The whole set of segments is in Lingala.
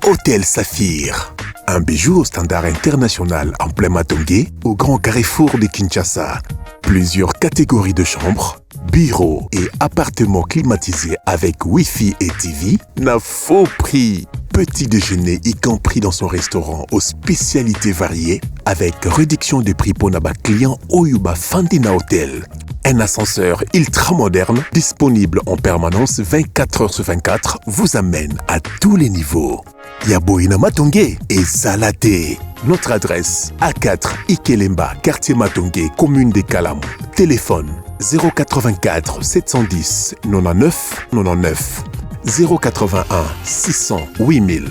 Hôtel Saphir. Un bijou au standard international en plein Matongé, au grand carrefour de Kinshasa. Plusieurs catégories de chambres, bureaux et appartements climatisés avec Wi-Fi et TV n'a faux prix. Petit déjeuner y compris dans son restaurant aux spécialités variées avec réduction des prix pour Naba client Oyuba Fandina Hotel. Un ascenseur ultra moderne disponible en permanence 24 heures sur 24 vous amène à tous les niveaux. Yaboina Matongé et Salaté. Notre adresse A4 Ikelemba, quartier Matongé, commune des Kalamou. Téléphone 084 710 99 99 081 600 8000.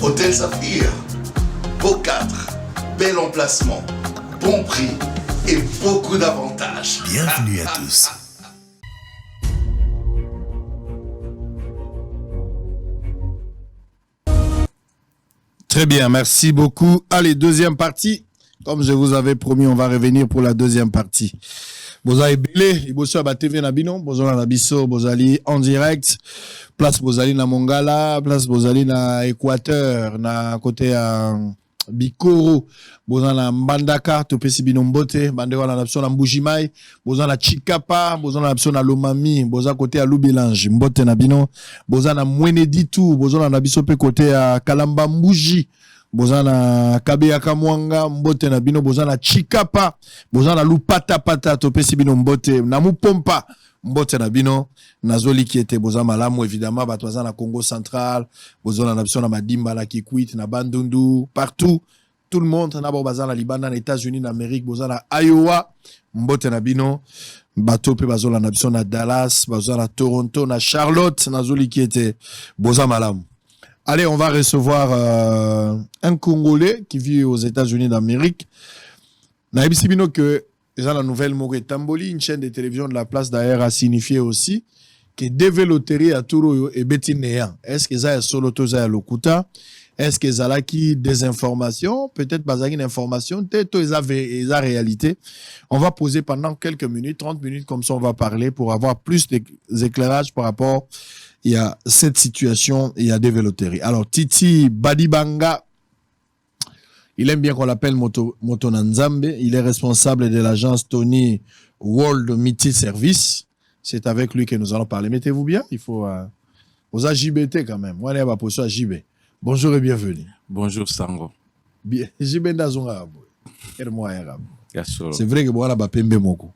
Hôtel Saphir, beau cadre, bel emplacement, bon prix et beaucoup d'avantages. Bienvenue à tous. Très bien, merci beaucoup. Allez, deuxième partie. Comme je vous avais promis, on va revenir pour la deuxième partie. Bozali Belé, Iboso à TV Nabino, Bozala Nabiso, Bozali en direct. Place Bozali na Mongala, place Bozali na Équateur, na côté à Bikoro, Bozala Mbandaka, Topesi Binombote, Bandewala Napso na Mbujimai, Bozala Chikapa, Bozala Napso na Lomami, Bozala côté à Lubilange, Mbote Nabino, Bozala Mweneditu, Bozala Nabiso pe côté à Kalamba Mbuji. Bozana Kabeya Kamwanga mbote na bino bozana Chikapa bozana Lupata Pata topesi bino mbote na Mupompa mbote na bino nazoli qui était bozana malamu évidemment batwaza na Congo central bozana na biso na Madimba na Kikwit na Bandundu partout tout le monde na bazana Libana na États-Unis na Amérique bozana Iowa mbote na bino bato pe bazola na biso na Dallas bazana Toronto na Charlotte nazoli qui était bozana malamu. Allez, on va recevoir un Congolais qui vit aux États-Unis d'Amérique. Naïbisi Bino que la nouvelle Mouré Tamboli, une chaîne de télévision de la place d'ailleurs a signifié aussi que développerie à Touro et Betinéa. Est-ce que ça est solo toza à Lokuta? Est-ce que ça a qui des informations? Peut-être pas une information, peut-être la réalité. On va poser pendant quelques minutes, 30 minutes comme ça on va parler pour avoir plus d'éclairage par rapport il y a cette situation, il y a des véloteries. Alors, Titi Badibanga, il aime bien qu'on l'appelle Motonanzambe. Il est responsable de l'agence Tony World Meeting Service. C'est avec lui que nous allons parler. Mettez-vous bien, il faut... aux JBT quand même. Moi, on va poser à JB. Bonjour et bienvenue. Bonjour, Sango. JB Ndazonga. C'est vrai que moi, on a Pembe Moko.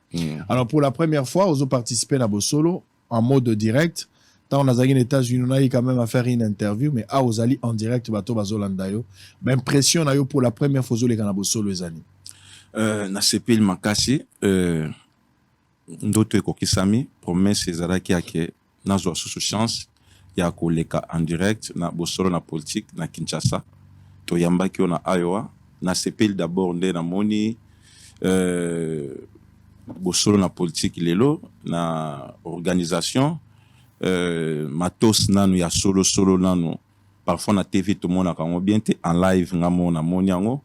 Alors, pour la première fois, on a participé à Bosolo en mode direct. On a aux États-Unis, on a quand même à faire une interview, mais à Ozali en direct, bateau bazolandayo. Impression na yo pour la première fois les Canabos solo les années. Na CP il makasi ndoto ekokisami promesse ezalaki ake nazwa sous chance ya koleka en direct na bosolo na politique na Kinshasa to yambaki na Iowa na CP d'abord nde na moni bosolo na politique lelo na organisation matos nanu ya solo nanu parfois na TV tout le monde a bien te en live ngamo na moni yango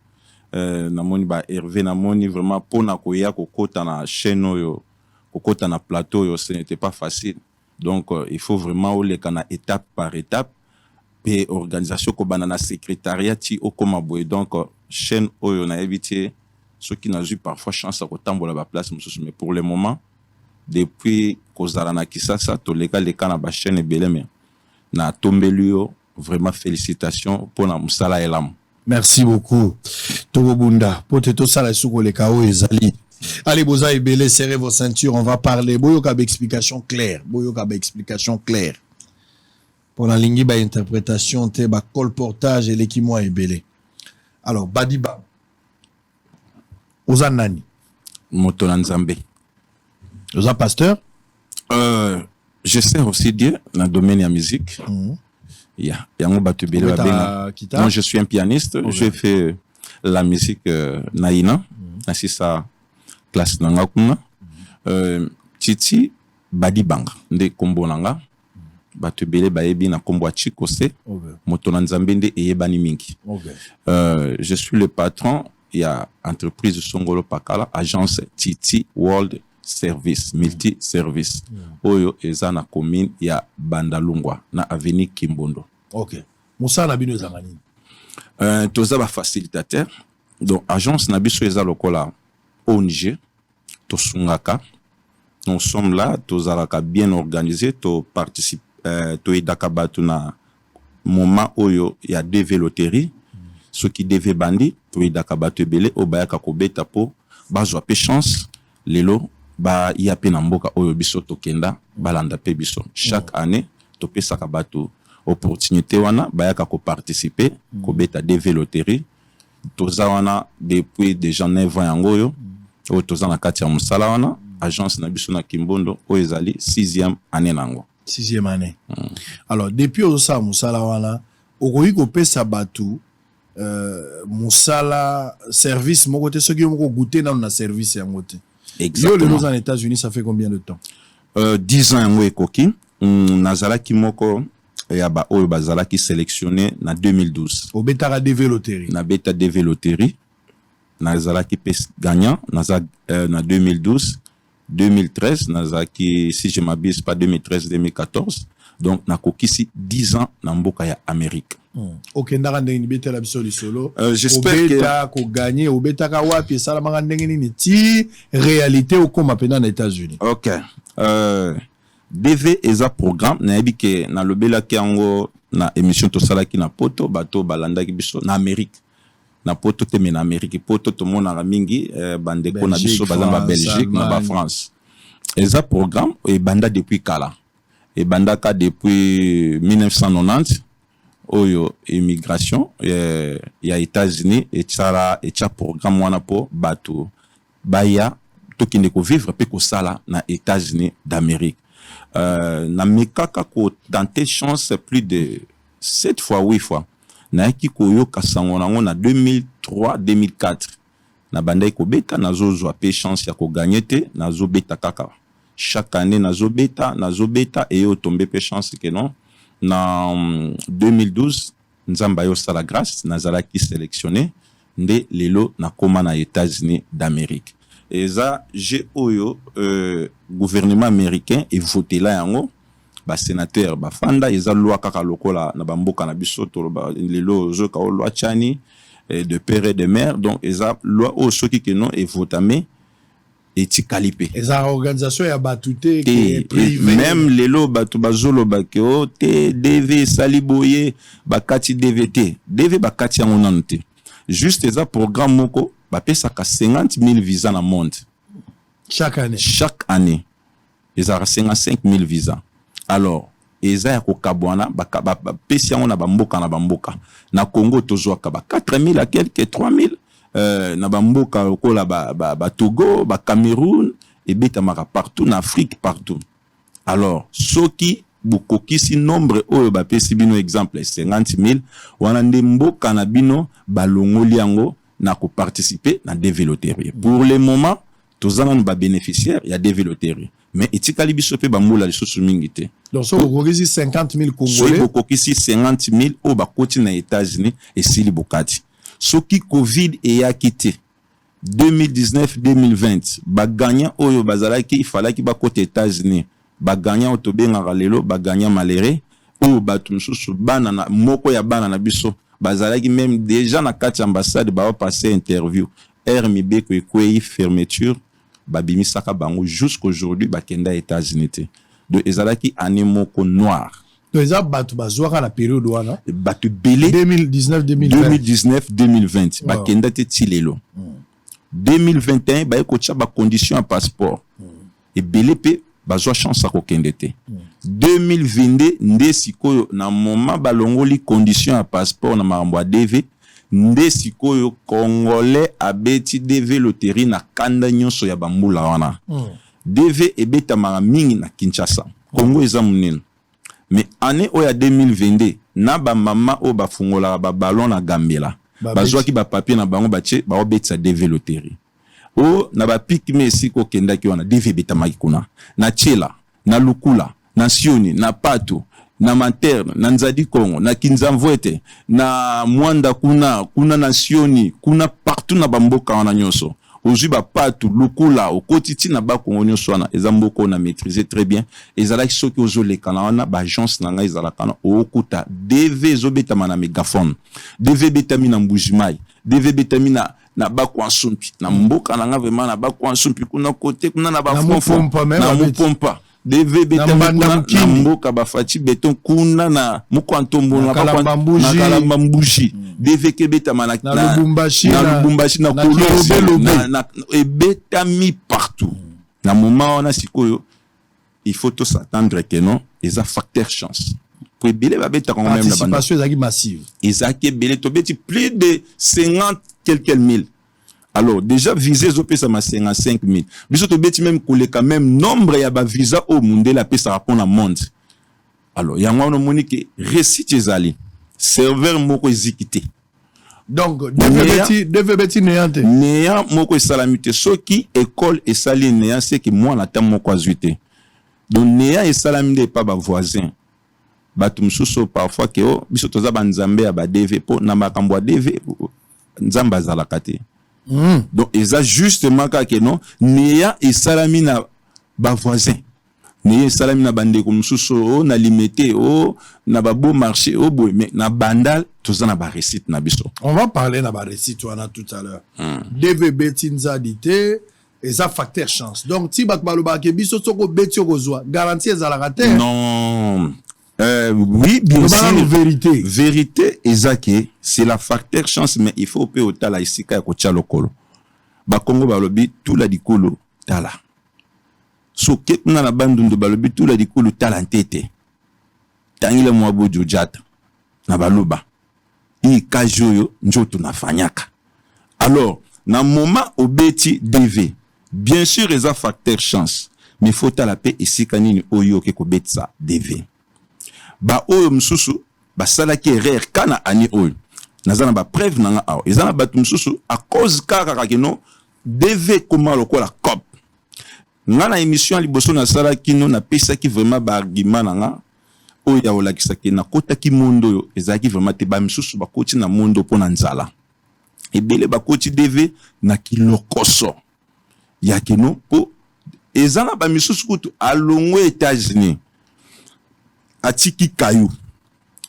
na moni ba Hervé na moni vraiment pona koya kokota na chaîne yo kokota na plateau yo ce n'était pas facile donc il faut vraiment le kana étape par étape et organisation ko banana secrétariat ti okoma boy donc chaîne oyo na éviter ceux qui n'a eu parfois chance à kotambola ba place mais pour le moment depuis kozala na Kisasa toleka leka na ba chaîne beleme na tombelio vraiment félicitations pour na musala elam. Merci beaucoup Togobunda poteto sala suko leka o ezali. Allez boza ebele serrez vos ceintures, on va parler boyoka ba explication claire pour la lingi ba interprétation te ba colportage et l'équimo ebele. Alors Badiba Ozanani Motonanzambe. Vous êtes pasteur? Je sers aussi Dieu dans le domaine de la musique. Moi, je suis un pianiste. Okay. Je fais la musique naïna. C'est ça, classe nangakuna. Titi Badibanga, de kombo nanga. Batubele baebi na kombo chikose. Motonanzambe nde eyebani mingi. Je suis le patron. Il y a entreprise Songolo Pakala, agence Titi World Service, multi-service. Oyo eza na commune ya Bandalungwa, na avenue Kimbondo. OK. Moussa Nabino Zangani. Toza ba facilitateur. Donc agence Nabiso eza lokola ONG to sungaka. Nous sommes là, tozalaka bien organisé, to participe to edaka batu na moment oyo ya DV loterie. Ce qui devait bandi to edaka batu ebele o bayaka kobeta po bazwa pe chance lelo ba ya pe na mboka oyo biso tokenda balanda pe biso. Chaque année to pesaka batu opportunité wana bayaka ko participer kobeta DV loterie. Toza wana depuis déjà 9 ans yango yo o toza na kati ya musala wana agence na biso na Kimbondo o ezali 6e année nango. 6e année. Alors depuis osa musala wana okoyi ko pesa batu musala service moko te soki moko goûter na service yango te. Exactement. Yo les aux États-Unis ça fait combien de temps? 10 ans yango ekoki nazalaki moko ya ba oyo bazalaki sélectionné na 2012. Au betara DV loterie. Na beta DV loterie nazalaki pes gagnant na 2012, 2013 nazalaki si je m'abuse pas 2013 2014. Donc na kokisi 10 ans na mboka ya Amérique. OK, ndaka ndenge beta la biso solo. J'espère que ko gagner au beta ka wapi sala manga ndenge ni ti réalité au koma pena na États-Unis. OK. DV eza programme na yebi ke na lobela ki yango na émission to salaki na poto bato balandaki biso na Amérique. Na poto te na Amérique poto to mona mingi bandeko na biso bazamba Belgique na ba France. Eza programme e banda depuis kala. Et bandaka depuis 1990 oyo immigration ya États-Unis et tcha programme wana po bato baya to kinde ko vivre pe ko sala na États-Unis d'Amérique. Na mekaka ko tenter chance plus de 7 fois 8 fois. Na ki ko yo kasango nango na 2003 2004 na bandai ko beta na zo pe chance ya ko gagner te na zo beta kaka. Chaque année nazo beta et yo tombé pe chance que non na 2012 nzamba yo sala grâce nazalaki sélectionné nde lelo na koma na États-Unis d'Amérique. Et ça j'ai oyo gouvernement américain et voté là yango ba sénateur ba fanda eza loi kaka lokola na bamboka na biso to lelo zo ka loi chani de père et de mère. Donc eza loi o soki que non et votamé et tikalipe. Et ça organisation ya batute qui est privé. Même lelo batu bazolo bakeo te DV saliboye bakati DVT. DV bakati yango nante. Juste eza programme moko ba pesa ka 50 000 visas na monde. Chaque année. Chaque année. Eza 55 000 visas. Alors, eza ya kokabwana ba pesi yango na bamboka. Na Congo tozwaka ba 4 000 à quelques 3 000. Na bamboka lokola ba Togo, ba Cameroun et betamaka partout na Afrique partout. Alors soki bukokisi nombre oyo ba pesi bino exemple 50 000 wana nde mboka na bino balongoli yango na ko participer na DV loterie. Pour le moment tozana ba bénéficiaire ya DV loterie. Mais etikali biso pe bambola lisusu mingi te. Donc so bukokisi 50 000 Congolais. So bukokisi 50 000 o ba koti na États-Unis et sili bokati. Ce qui Covid et a quitté 2019-2020, ba gagnant oyo bazalaki il fallait ki ba côté États-Unis, ba gagnant otobenga lelo, ba gagnant maléré ou ba tumsusu bana na moko ya bana na biso, bazalaki même déjà na kati ambassade ba passer interview, RMB ko ekwei fermeture, ba bimisaka bango jusqu'aujourd'hui ba kenda États-Unis. De ezalaki année moko noir. Les batu bazwaka na période wana batu belé 2019-2020 bakenda te tilelo 2021 ba ekocha ba condition à passeport et belé pe bazwa chance à kokende te 2022 nde sikoyo na moment balongoli condition à passeport na marambo DV nde sikoyo congolais abeti DV loterie na kanda nyonso ya bambula wana DV ebeta mingi na Kinshasa Congo eza munene. Mais année oya 2022 na ba mama o ba fungola ba ballon na Gambela bazwa ki ba papier na bango bache ba obetsa DV loterie o na ba pic mesi ko kenda ki wana DV betamaki kuna na Chela na Lukula na Sioni na Pato na Materne na Nzadi Kongo na Kinzamvwete na Mwanda kuna na Sioni kuna partout na bamboka wana nyonso ozwi ba patu lokula okotiti na ba kongonyo swana ezamboko na maîtriser très bien ezalaki soki ozoleka na wana ba agence na ngai ezalaka na okuta DV ezobetama na mégaphone DV betami na mbujimai DV betami na bakwansumpi na mboka na nga vraiment na bakwansumpi kuna kote kuna na bafomfom na mupompa DV betami na mboka bafati beton kuna na mukwantombo na kalambambushi DV ke betama na Lubumbashi na Kolwezi na ebetami partout na moment on a sikoyo il faut tous s'attendre que non ils a facteur chance pour belé ba beta quand même la participation ezaki massive ezaki belé to beti plus de 50 quelques mille. Alors déjà visé zopé ça ma 55 000 biso to beti même koleka même nombre ya ba visa au monde la pe ça répond à monde. Alors ya ngwa no monique récit ezali serveur moko ezikité. Donc DV beti néante néant moko esalamité soki école esali néant c'est que moi na tam moko azuité. Donc néant esalamité pas ba voisin bato msuso parfois que oh biso toza banzambe ya ba DV po na makambo ya DV nzamba zalaka te. Donc eza justement que non néant esalami na ba voisin néant esalami na bandeko msuso na limité na ba beau marché boy mais na bandal toza na ba récite na biso. On va parler na ba récite wana tout à l'heure. DV beti nzadité eza facteur chance. Donc ti bat baloba ke biso soko beti okozwa garantie ezalaka te. Non. Oui, bien sûr. Vérité. Vérité, ezake, c'est la facteur chance, mais il faut payer au tala ici kaya kocha lokolo. Ba Congo balobi tout la dikolo tala. So ket na la bandundu balobi tout la dikolo tala ntete. Tangile mwabo jojata na baloba. I kajoyo njoto na fanyaka. Alors, na moment obeti DV, bien sûr eza facteur chance, mais faut tala pe ici kanini oyo ke ko betsa DV. Ba oyo msusu ba salaki erreur kana ani oyo nazana ba preuve nanga awo ezana batu msusu a cause kaka kino DV koma lokola cop ngana émission liboso na salaki no na pesa ki vraiment ba argument nanga oyo ya olakisa ki na kota ki mondo yo ezaki vraiment te ba msusu ba koti na mondo pona nzala ebele ba koti DV na kilokoso ya kino po ezana ba msusu kutu alongwe États-Unis atiki kayu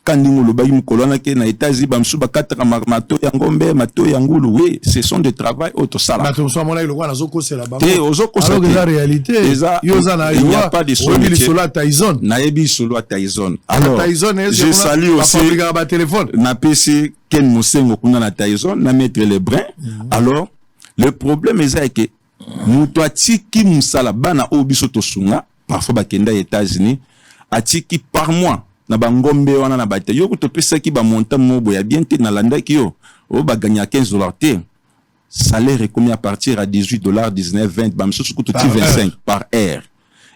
kandi ngolo ba yimkolona ke na États-Unis ba msuba kataka mato ya ngombe mato ya ngulu oui ce sont de travail auto sala mato so mona iloko na zoko sela ba te ozoko sa la réalité yoza na il n'y a pas de solo à Tyson na yebi solo à Tyson. Alors je salue aussi ba téléphone na PC Ken Mosengo kuna na Tyson na mettre les brins. Alors le problème est que muto atiki musala bana obiso to sunga parfois ba kenda États-Unis atiki par mois na bangombe wana na bate yo to pesa ki ba montant mobo ya bien te na landa ki yo o ba gagner $15 te salaire est commis à partir à $18 $19 $20 ba mso ko to 25 par heure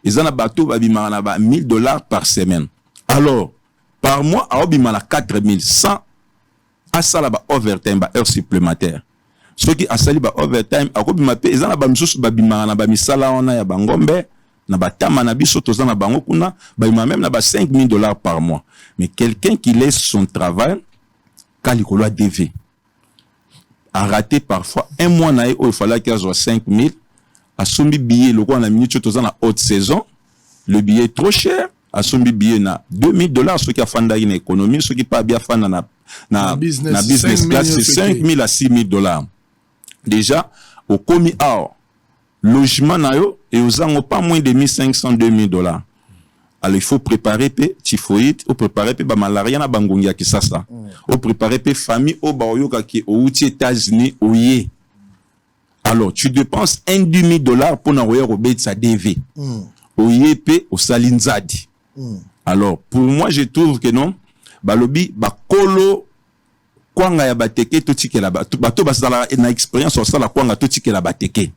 ezana bato ba bima na ba $1000 par semaine. Alors par mois a obima na 4100 asala ba overtime ba heure supplémentaire ce qui asali ba overtime a obima pe ezana ba mso ba bima na ba misala wana ya bangombe na batama na biso toza na bango kuna ba même na ba $5000 par mois. Mais quelqu'un qui laisse son travail kalikolo DV a raté parfois un mois na il fallait qu'il soit 5000 a sombi billet le quoi na minute toza na haute saison le billet est trop cher a sombi billet na $2000 ce qui a fanda une économie ce qui pas bien fanda na business class c'est 5000 à $6000 déjà au komi ao logement na yo et aux ans pas moins de $1500 $2000. Alors il faut préparer pe typhoïde, ou préparer pe ba malaria na bangongia kisasa. Ou préparer pe famille au baoyoka ki au États-Unis oye. Alors tu dépenses $10,000 pour na royer obet sa DV. Oye pe au salinzadi. Alors pour moi je trouve que non balobi ba kolo kwanga ya bateke to tikela bato basala na expérience osala kwanga to tikela bateke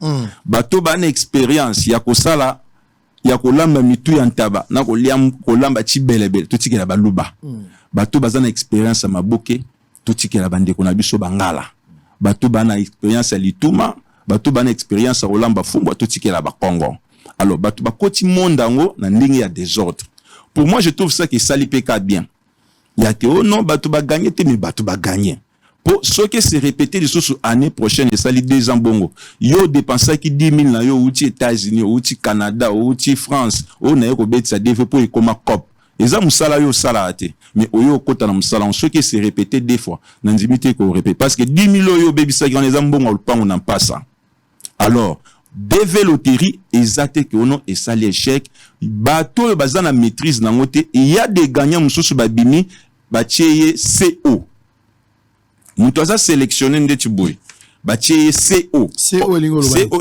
bato ba na expérience ya kosala ya kolamba mitu ya ntaba na kolamba chibelebele to tikela baluba bato baza na expérience ya maboke to tikela bandeko na biso bangala bato ba na expérience ya lituma bato ba na expérience ya kolamba fumba to tikela ba Congo. Alors bato bakoti mondango na ndenge ya désordre. Pour moi je trouve ça que sali peka bien. Il y a que oh non bato ba gagner te mais bato ba gagner pour ce qui se répéter les choses année prochaine et ça les 2 ans bongo yo dépenser qui 10 000 na yo outi États-Unis outi Canada outi France o na yo ko bet ça devait pour comme cop et ça musala yo sala ate mais oyo kota na musala ce qui se répéter 2 fois na ndimité ko répéter parce que 10 000 yo bebi ça grand les ambongo le pas on n'en pas ça alors DV loterie exacte que ono et ça l'échec bato bazana maîtrise na ngote il y a des gagnants mususu babimi batieye CO mutu aza sélectionné ndeti boy batieye CO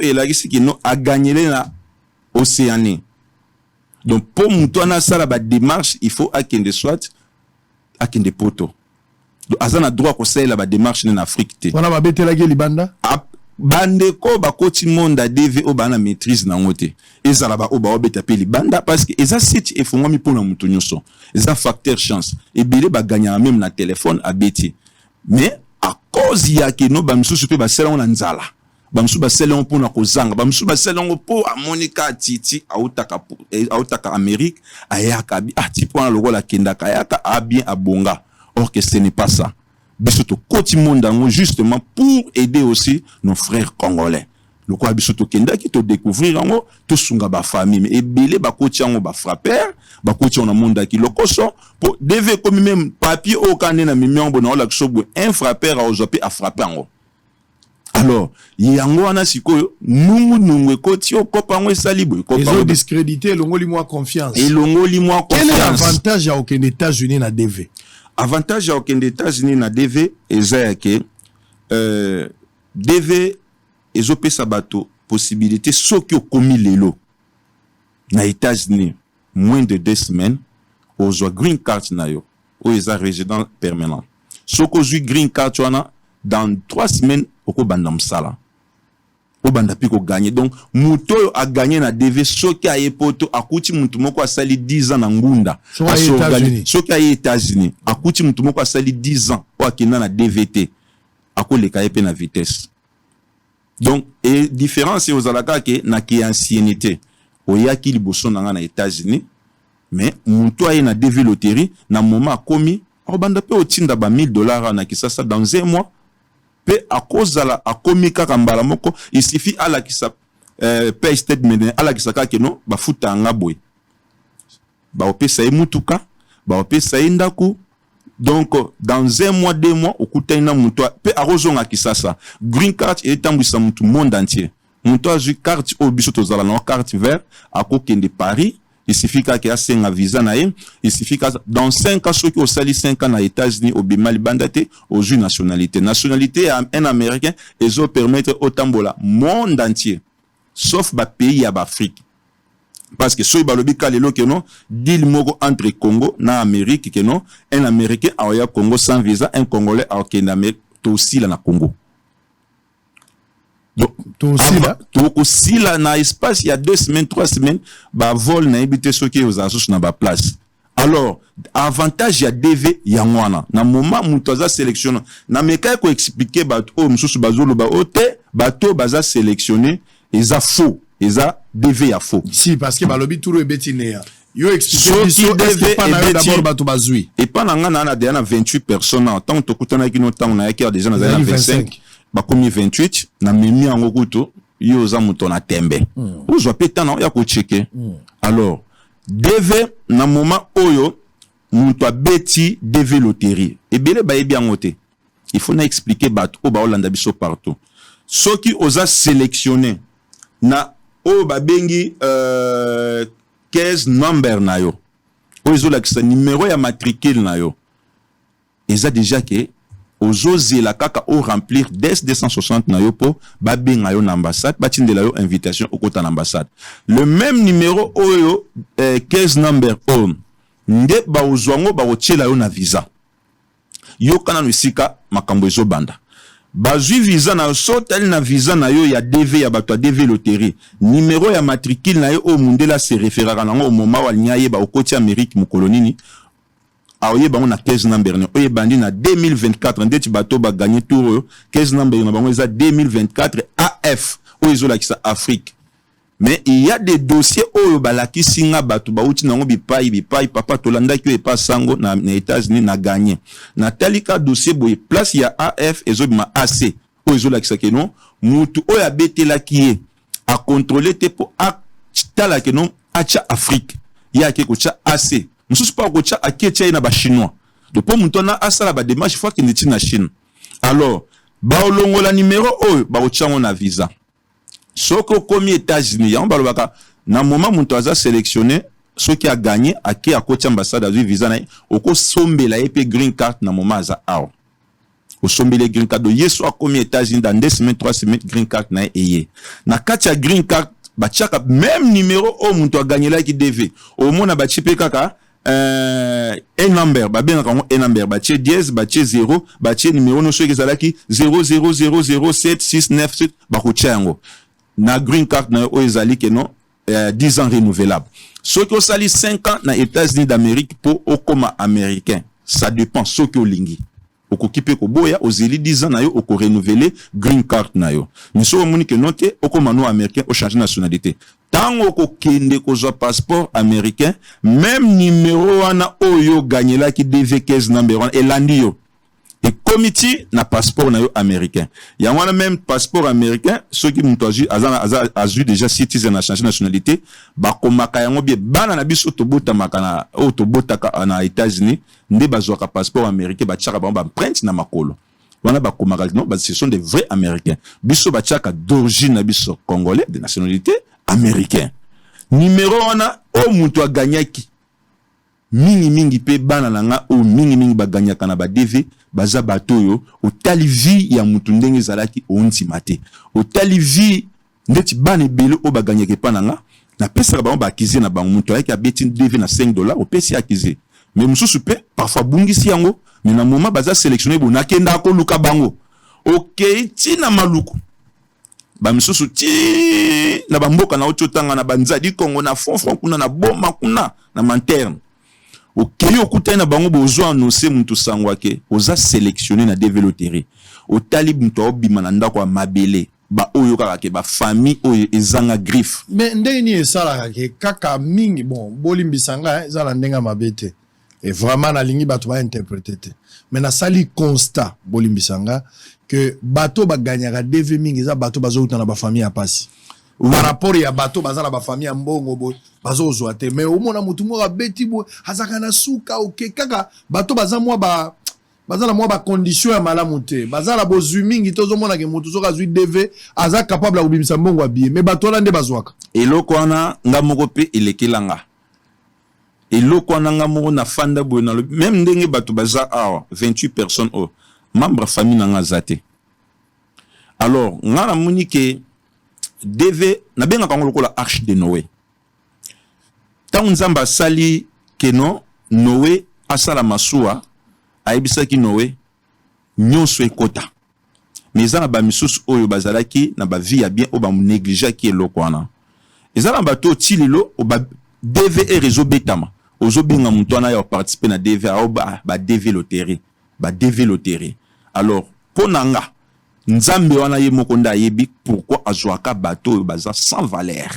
et la gisi qui no a gagné na Océanie donc pour mutu ana sala ba démarche il faut akende soit akende poto donc azana droit ko sala ba démarche en Afrique te wana babetela ke libanda bandeko bakoti monde a DV o bana maîtrise na ngote ezala ba o ba obeta pe libanda parce que eza site efongwami pona mutu nyonso eza facteur chance et belé ba gagner même na téléphone a beti mais à cause ya ke no ba misusu pe ba sela on nzala ba misusu ba sela on pona kozanga ba misusu ba sela on po a Monica Titi autaka Amérique ayaka bi ati pona lokola kenda kayaka a bien abonga or que ce n'est pas ça bisoto koti monde justement pour aider aussi nos frères congolais le quoi bisoto kenda qui te découvrir ngo to sunga ba famille mais ebele ba koti ngo ba frapper ba koti on monde qui lokoso pour devait comme même papier au kané na mimiombo na ola ksobo un frappeur a ozopé a frapper ngo alors yango wana sikoyo nungu koti o kopa ngo salibo ils ont discrédité longoli moi confiance et longoli moi confiance quel est l'avantage à aucun États-Unis na DV avantage à aucun États-Unis na DV eza que DV ezope sabato possibilité soki okomi lelo na États-Unis moins de 2 semaines ozwa green card na yo o eza résident permanent soko ozwi green card wana dans 3 semaines okobanda msala obanda piko gagner donc muto a gagné na DV soki a yepoto akuti mutu moko asali 10 ans na ngunda soki a États-Unis akuti mutu moko asali 10 ans o akina na DVT akoleka yepe na vitesse donc et différence aux alaka ke na ki ancienneté oyaki liboso na na États-Unis mais mutu a na DV loterie na moment akomi obanda pe otinda ba $1000 na kisasa dans 1 mois pe à cause de la akomika kambala moko il suffit à la qui sa pay statement à la qui sa ka ke no ba futa ngabwe ba opesa mutuka ba opesa ndaku donc dans 1 mois 2 mois okutaina mutu pe arozonga kisasa green card et tambwisa mutu monde entier mutu a ju carte au biso tozala na carte vert akokende Paris. Il suffit qu'il y a 5 visa naïm. Il suffit que dans 5 ans, ceux qui ont sali 5 ans aux États-Unis, au Bimali Bandate, aux une nationalité. Nationalité, un Américain, ils ont permis au Tambola, monde entier. Sauf le pays à l'Afrique. Parce que ceux qui ont dit que non, deal mogo entre Congo, na Amérique, que non, un Américain a au Congo sans visa, un Congolais a au Amérique, aussi là na Congo. Donc, tout aussi là, na espace, il y a 2 semaines, 3 semaines, bah, vol na habité ceux qui aux assos na ba place. Alors, avantage ya DV ya mwana. Na moment mutoza sélectionné. Na meka ko expliquer ba o msusu bazolo ba ote, bato baza sélectionné, eza faux, eza DV ya faux. Si parce que balobi turu ebetine ya. Yo expliquer biso DV pas na d'abord bato bazui. Et pas na ngana na déjà 28 personnes en tant que tokutana ki no temps na yaki déjà na 25. Bakomi 28 na mimi yango kuto yo za muto na tembe uzwa peta na ya ko checker alors DV na moment oyo muto abeti DV loterie et bele ba yebi angote il faut na expliquer bato o ba olanda biso partout soki oza sélectionné na o ba bengi 15 number na yo ozo la kisa numéro ya matricule na yo eza déjà que ozozi la kaka o remplir des 260 na yo po ba benga yo na ambassade ba tindela yo invitation au kota na ambassade le même numéro oyo 15 number on nde ba ozwango ba otiela yo na visa yo kana nosika makambo ezo banda ba zui visa na so tali na visa na yo ya DV ya bato DV loterie numéro ya matricule na yo o mundela se référera nango au moment wa nyaye ba okoti Amérique mu kolonini aoye bango na 15 number ne oye bandi na 2024 ndeti bato ba gagner tour 15 number na bango eza 2024 AF oyezo la kisa Afrique Mais il y a des dossiers où balaki singa batu bauti nango bipai papa tolanda ki epa sango na États-Unis na gagné. Na talika dossier boye place ya AF ezobima AC. O ezola kisake non mutu o ya betela ki a contrôler te po a tala ke non acha Afrique. Ya ke ko cha AC. Mususu pa ko cha akecha na ba chinois. Depuis mutu na asala ba démarche fois que nditi na Chine. Alors ba olongola numéro o ba ochango na visa. Soko komi États-Unis, ya mbalo baka na moment muntu aza sélectionné, ce qui a gagné à qui a côté ambassade azu visa na oko sombela epé green card na moment aza aw. O sombele green card do yeso a komi États-Unis dans 2 semaines 3 semaines green card na eye. Na kati ya green card ba chaka même numéro o muntu a gagné là qui devait. Au mona ba chipe kaka un number ba bien quand un number ba tie 10 ba tie 0 ba tie numéro no so ezalaki 0000769 ba ko tchango. Na green card na ezali ke non 10 ans renouvelable. Ce qui sali 5 ans na États-Unis d'Amérique pour okoma américain. Ça dépend ce que olingi. Oko kipe ko boya ozeli 10 ans na yo oko renouveler green card na yo. Mais so moni ke note okoma no américain o changer nationalité. Tango ko kende ko zo passeport américain, même numéro wana oyo gagnela ki DV15 number 1 elandi yo. Et comité na passeport na yo américain. Il y a même passeport américain, ceux qui m'ont azu déjà citizen na changer nationalité, ba komaka yango bien bana na biso tobota makana tobota na États-Unis, nde bazwaka passeport américain ba tchaka ba print na makolo. Wana ba komaka non, ce sont des vrais américains. Biso ba tchaka d'origine na biso congolais de nationalité américain. Numéro wana o muntu a gagnaki. Mingi pe bana nanga o mingi baganyaka na ba DV baza batoyo o talivi ya mutu ndenge zalaki o ntimate o talivi ndeti bana bele o baganyaka pa nanga na pesa ba bakize na bango mutu ayaki abeti DV na $5 o pesi akize mais mususu pe parfois bungisi yango mais na moment baza sélectionné bo nakenda ko luka bango okay tina maluku ba mususu ti na bamboka na ototanga na banzadi Kongo na fond kuna na boma kuna na manterne. Ok, okuta na bango bozo annoncer muntu sangwake oza sélectionné na DV loterie o talib muntu obima na ndako ya mabele ba oyo kaka ke ba famille oyo ezanga griffe mais ndeni esala kaka mingi bon bolimbisanga ezala ndenga mabete et vraiment na lingi bato ba interpréter mais na sali constat bolimbisanga que bato ba gagnaka DV mingi za bato bazo na ba famille ya pasi. Par rapport ya bato bazala ba famille mbongo bo bazo zoate mais au mona mutu mo beti bo azaka na suka ok kaka bato bazala mo ba condition ya malamu te bazala bozwi mingi tozo mona ke mutu zoka zwi DV aza capable ya kubimisa mbongo wa bien mais bato la nde bazwaka eloko wana ngamoko pe elekelanga eloko wana ngamoko na fanda bo na même ndenge bato baza awa 28 personnes o membre famille nanga zate alors ngana moni ke DV na benga kango lokola arche de Noé. Tant nzamba sali keno Noé asala masua aibisa ki Noé nyonso ekota. Mais ezana ba misusu oyo bazalaki na ba vie ya bien o ba négligé ki eloko wana. Ezana bato tililo o ba DV et réseau betama. Ozo benga mutu wana ya participer na DV a ba DV loterie. Ba DV loterie. Alors ponanga nzambe wana ye mokonda yebi pourquoi azwaka bato baza sans valeur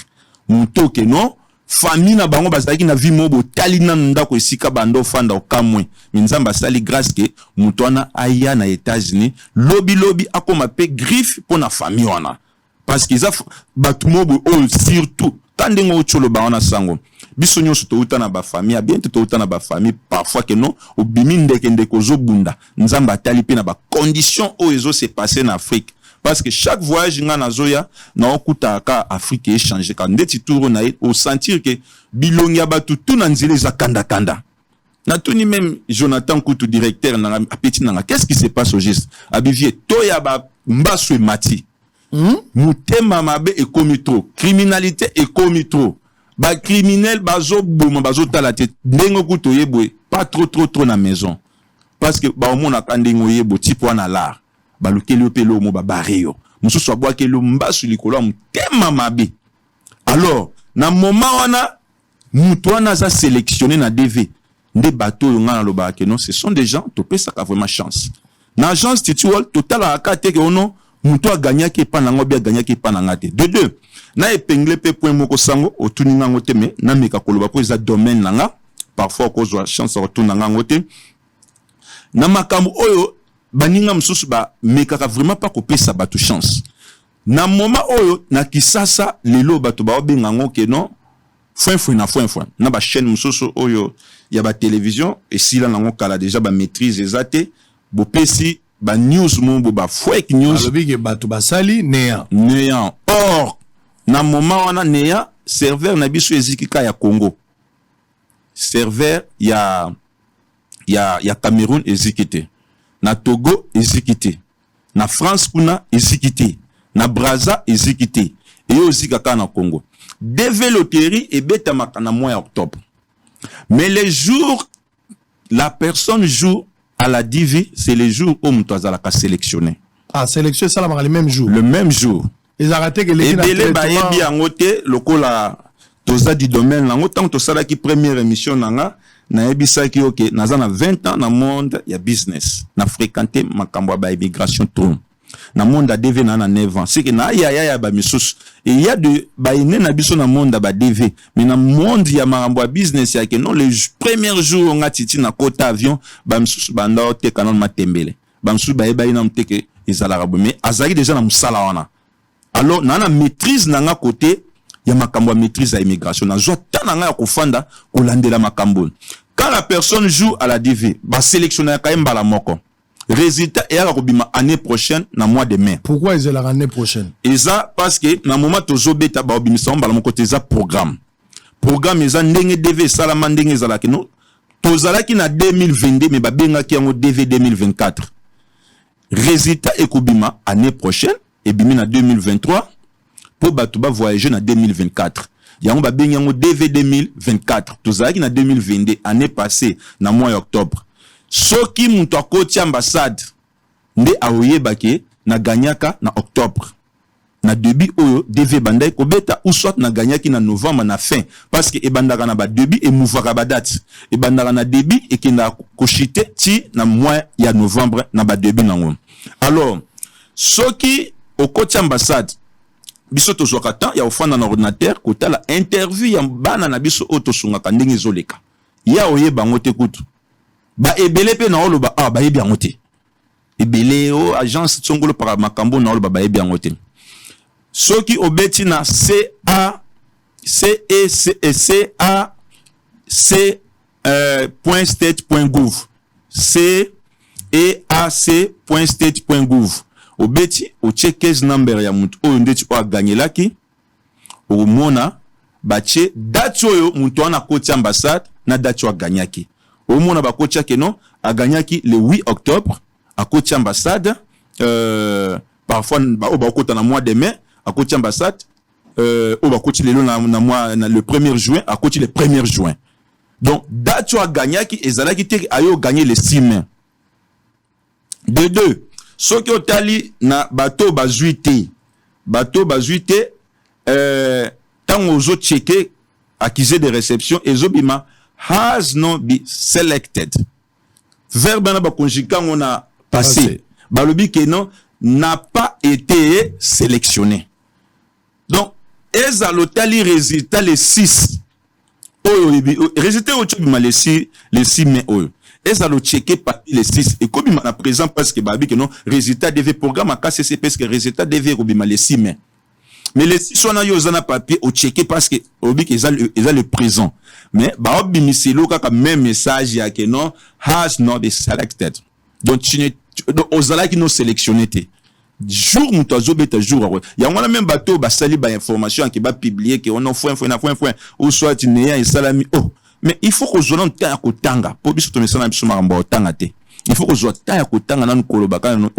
muto ke non famille na bango bazaki na vie mobo tali na ndako esika bando fanda okamwe nzambe sali grâce ke muto wana aya na États-Unis lobi akoma pe griffe pour na famille wana parce que za bato mobo surtout tande ngo cholo ba wana sango biso nyonso to utana ba famille bien to utana ba famille parfois que non obimi ndeko zobunda nzamba atali pe na ba conditions o ezo se passer en Afrique parce que chaque voyage nga na zoya na okuta ka Afrique e changer ka ndeti tour na au sentir que bilongi abatu tout na nzile za kanda na tuni même Jonathan Kutu directeur na apeti na qu'est-ce qui se passe au geste abivie toya ba mbaso e mati mutema mabe e komi trop criminalité e komi trop ba criminel bazo boma bazo talate ndengo kuto yebwe pas trop na maison parce que ba omona kandengo yebo tipo na lar ba lukeli pelo mo ba bareo mususu abwa kelo mbasu likolo mutema mabe alors na moment wana mutu wana za sélectionné na DV nde bato yo ngana loba ke non ce sont des gens to pesa ka vraiment chance na agence titual total akate ke ono mutu a gagné ki pa nango bien gagné ki pa nangate de deux na épinglé pe point moko sango otuni ngango te me na meka koloba po eza domaine nanga parfois kozwa chance otuna ngango te na makambo oyo baninga msusu ba mekaka vraiment pas kopesa bato chance na moment oyo na kisasa lelo bato ba obenga ngo ke non foin na ba chaîne msusu oyo ya ba télévision et si là nango kala déjà ba maîtrise ezate bo pesi ba news mo ba fake news alobi ke bato basali néant or na moment wana néant serveur na biso ezikika ya Congo serveur ya Cameroun ezikité na Togo ezikité na France kuna ezikité na Brazza ezikité et ozikaka na Congo DV loterie et beta makana mois octobre mais les jours la personne joue à la DV c'est les jours où mtoazala ka sélectionné sélection ça la le même jour ils arrêté que les belé ba yebi angote lokola toza du domaine nango tant to sala ki première émission nanga na yebisa ki OK naza na 20 ans na monde ya business na fréquenter makambo ba immigration tour na monde a DV na 9 ans c'est que na ya ba misusu et il y a de ba ine na biso na monde ba DV mais na monde ya makambo ya business ya ke non les premiers jours on a titi na kota avion ba misusu banda te kanon matembele ba misusu ba yeba ina mteke ezala rabo mais azali déjà na musala wana alors na maîtrise na nga côté ya makambo maîtrise à immigration na joie tananga ya kofanda kolandela makambo quand la personne joue à la DV ba sélectionner ka mbala moko résultat et à la kobima année prochaine na mois de mai pourquoi ils la année prochaine et ça parce que na moment tozo beta ba obimisa mbala moko teza programme eza ndenge DV salama ndenge ezala kino tozala ki na 2022 mais ba benga ki yango DV 2024 résultat et kobima année prochaine et bimi na 2023 pour bato ba voyager na 2024 yango ba benga yango DV 2024 tozala ki na 2022 année passée na mois octobre soki muto akoti ambassade nde aoyebake na ganyaka na octobre na début oyo DV bandai kobeta ou soit na ganyaki na novembre na fin parce que ebandaka na ba début et mouvaka ba date ebandaka na début et kenda kochite ti na mois ya novembre na ba début nango alors soki okoti ambassade biso tozwaka temps ya ofanda na ordinateur kotala interview ya bana na biso oyo tosungaka ndenge ezoleka ya oyeba ngo te kutu ba ebele pe na oloba ba yebi yango te ebele o agence tsongolo para makambo na oloba ba yebi yango te soki obeti na .state.gouv CEAC.state.gouv obeti o checkers number ya mutu oyo ndeti o aganyelaki o mona bache date oyo mutu wana koti ambassade na date o aganyaki o mona ba koti yake non aganyaki le 8 octobre a koti ambassade parfois ba kota na mois de mai a koti ambassade o ba koti lelo na mois na le 1er juin a koti le 1er juin donc date o aganyaki ezalaki te ayo gagner le 6 mai de deux soki otali na bateau bazuite tango ozo checker accusé de réception ezobima has not be selected verbe na ba conjuguer on a passé balobi que non n'a pas été sélectionné donc ezalotali résultat les 6 oyo résultat otobima les 6 mai oyo ezalo checker parti les 6 et comme na présent parce que babi que non résultat devait programme à KCC parce que résultat devait kobima les 6 mai mais les 6 on a yo zana papier au checker parce que obi que ils a le présent mais ba obimiselo kaka même message ya que non has not been selected donc tu ne ozala qui non sélectionné te jour mutazo beta jour ya ngona même bateau ba sali ba information qui ba publier que on a point ou soit tu n'es salami mais il faut que zona temps ya kotanga po biso to mesana biso makambo otanga te il faut que zo temps ya kotanga na nkoloba kana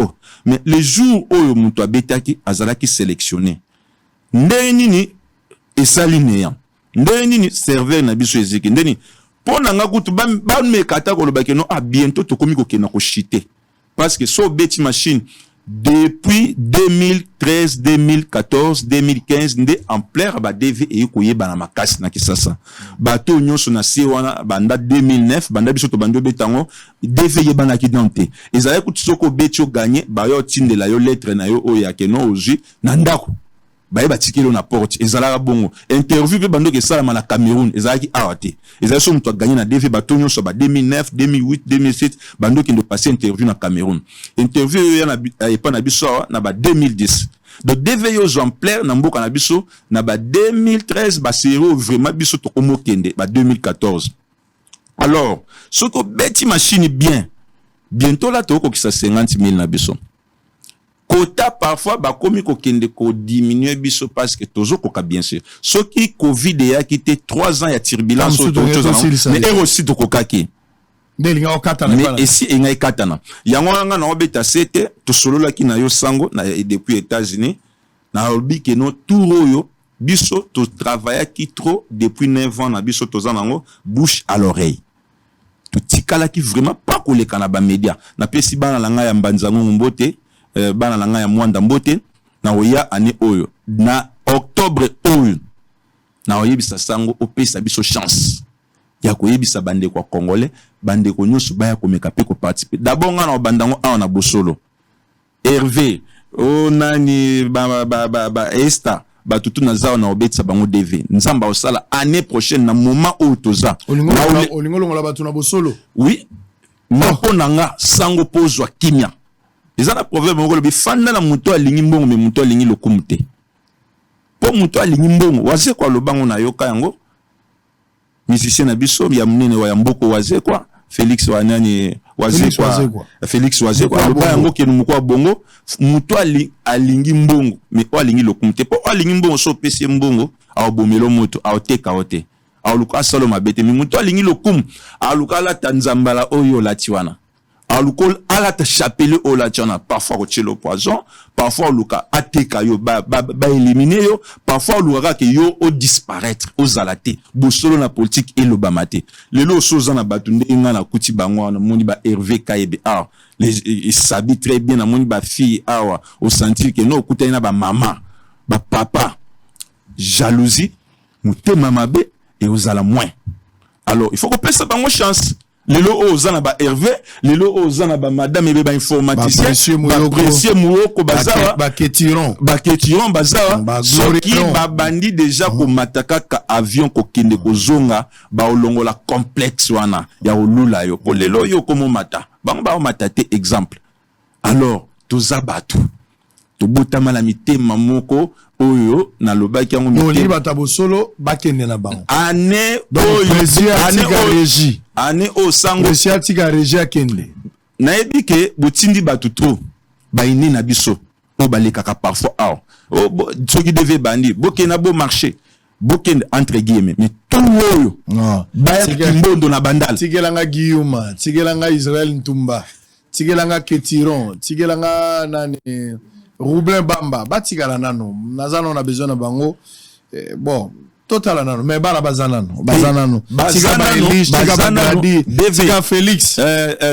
mais le jour oyo muto abetaki azalaki sélectionné ndeni esali néant ndeni serveur na biso eziki ndeni pona nga kutu ba mekata koloba ke no bientôt to komi ko kena ko chiter parce que so beti machine depuis 2013 2014 2015 nde ampleur ba DV e koyeba na makasi na kisasa bato nyonso na si wana banda 2009 banda biso to bando betango DV yebana ki dante ezala kutu soko beti o gagner ba yo tindela yo lettre na yo o ya ke no oji na ndako baye batikelo na porte ezalaka bongo interview pe bando ke sala na Cameroun ezalaki awate ezali so muto gagné na DV batonyo so ba 2009 2008 2007 bando ki ndo passer interview na Cameroun interview ya na epa na biso na ba 2010 donc DV yo exemplaire na mboka na biso na ba 2013 ba série vraiment biso to komokende ba 2014 alors ce que beti machine bien bientôt là to ko kisa 50,000 na biso quota parfois ba komi ko kende ko diminuer biso parce que tozo ko ka bien sûr ce qui covid ya quitté 3 ans ya turbulence mais aussi to ko kaki mais ici engai katana yango nga na obeta sete to solola ki na yo sango na depuis États-Unis na obi ke no touro yo biso to travailler ki trop depuis 9 ans na biso to zanango bouche à l'oreille to tikala ki vraiment pas ko leka na ba média na pesi bana la nga ya mbanzango mbote bana la nga ya mwanda mbote na oya ane oyo na octobre oyo na oyebisa sango opesa biso chance ya koyebisa bande kwa congolais bande ko nyoso baya komeka pe ko participer d'abord nga na bandango a na bosolo Hervé o nani ba esta ba tutu na zao na obetsa bango DV nzamba osala année prochaine na moment où toza olingo la batu na bosolo oui na ponanga sango pozwa kimia eza na proverbe ngolo bi fanda na muto alingi mbongo me muto alingi lokumte po muto alingi mbongo waze kwa lobango na yoka yango musicien na biso ya munene wa mboko waze kwa Félix wanani waze kwa Félix waze kwa loba yango ke numukwa bongo muto alingi mbongo me o alingi lokumte po alingi mbongo so pesi mbongo a bomelo moto a oteka ote a luka solo mabete me muto alingi lokum a luka la tanzambala oyo latiwana alcool ala ta chapelle au latiana parfois au chelo poison parfois luka ateka yo ba éliminer yo parfois luka que yo au disparaître aux alaté bosolo na politique et le bamate lelo soza na batunde inga na kuti bango na moni ba Hervé Kaebe ils s'habillent très bien na moni ba fille awa au sentir que no kuta na ba maman ba papa jalousie mutema mabe et aux ala moins alors il faut qu'on passe bango chance lelo ozana ba Hervé lelo ozana ba madame ebe ba informaticien ba précieux muoko bazawa ba ketiron bazawa soki ba bandi déjà ko mataka ka avion ko kende ko zonga ba olongola complexe wana ya olula yo ko lelo yo ko mata bango ba matate exemple alors tozabatu to botama la mitema moko oyo na lobaki yango mitema no liba tabosolo bakende na bango ane oyo ane o sango tika régie akende na ebike botindi batu trop baini na biso o balekaka parfois soki devait bandi bokena bo marché bokende entre guillemets mais tout oyo baya kimbondo na bandal tikelanga Guillaume tikelanga Israël Ntumba tikelanga Ketiron tikelanga nani Roublin Bamba batikala nano nazano na besoin na bango bon total nano mais bala bazanano tika ba Elige tika ba Gadi tika Félix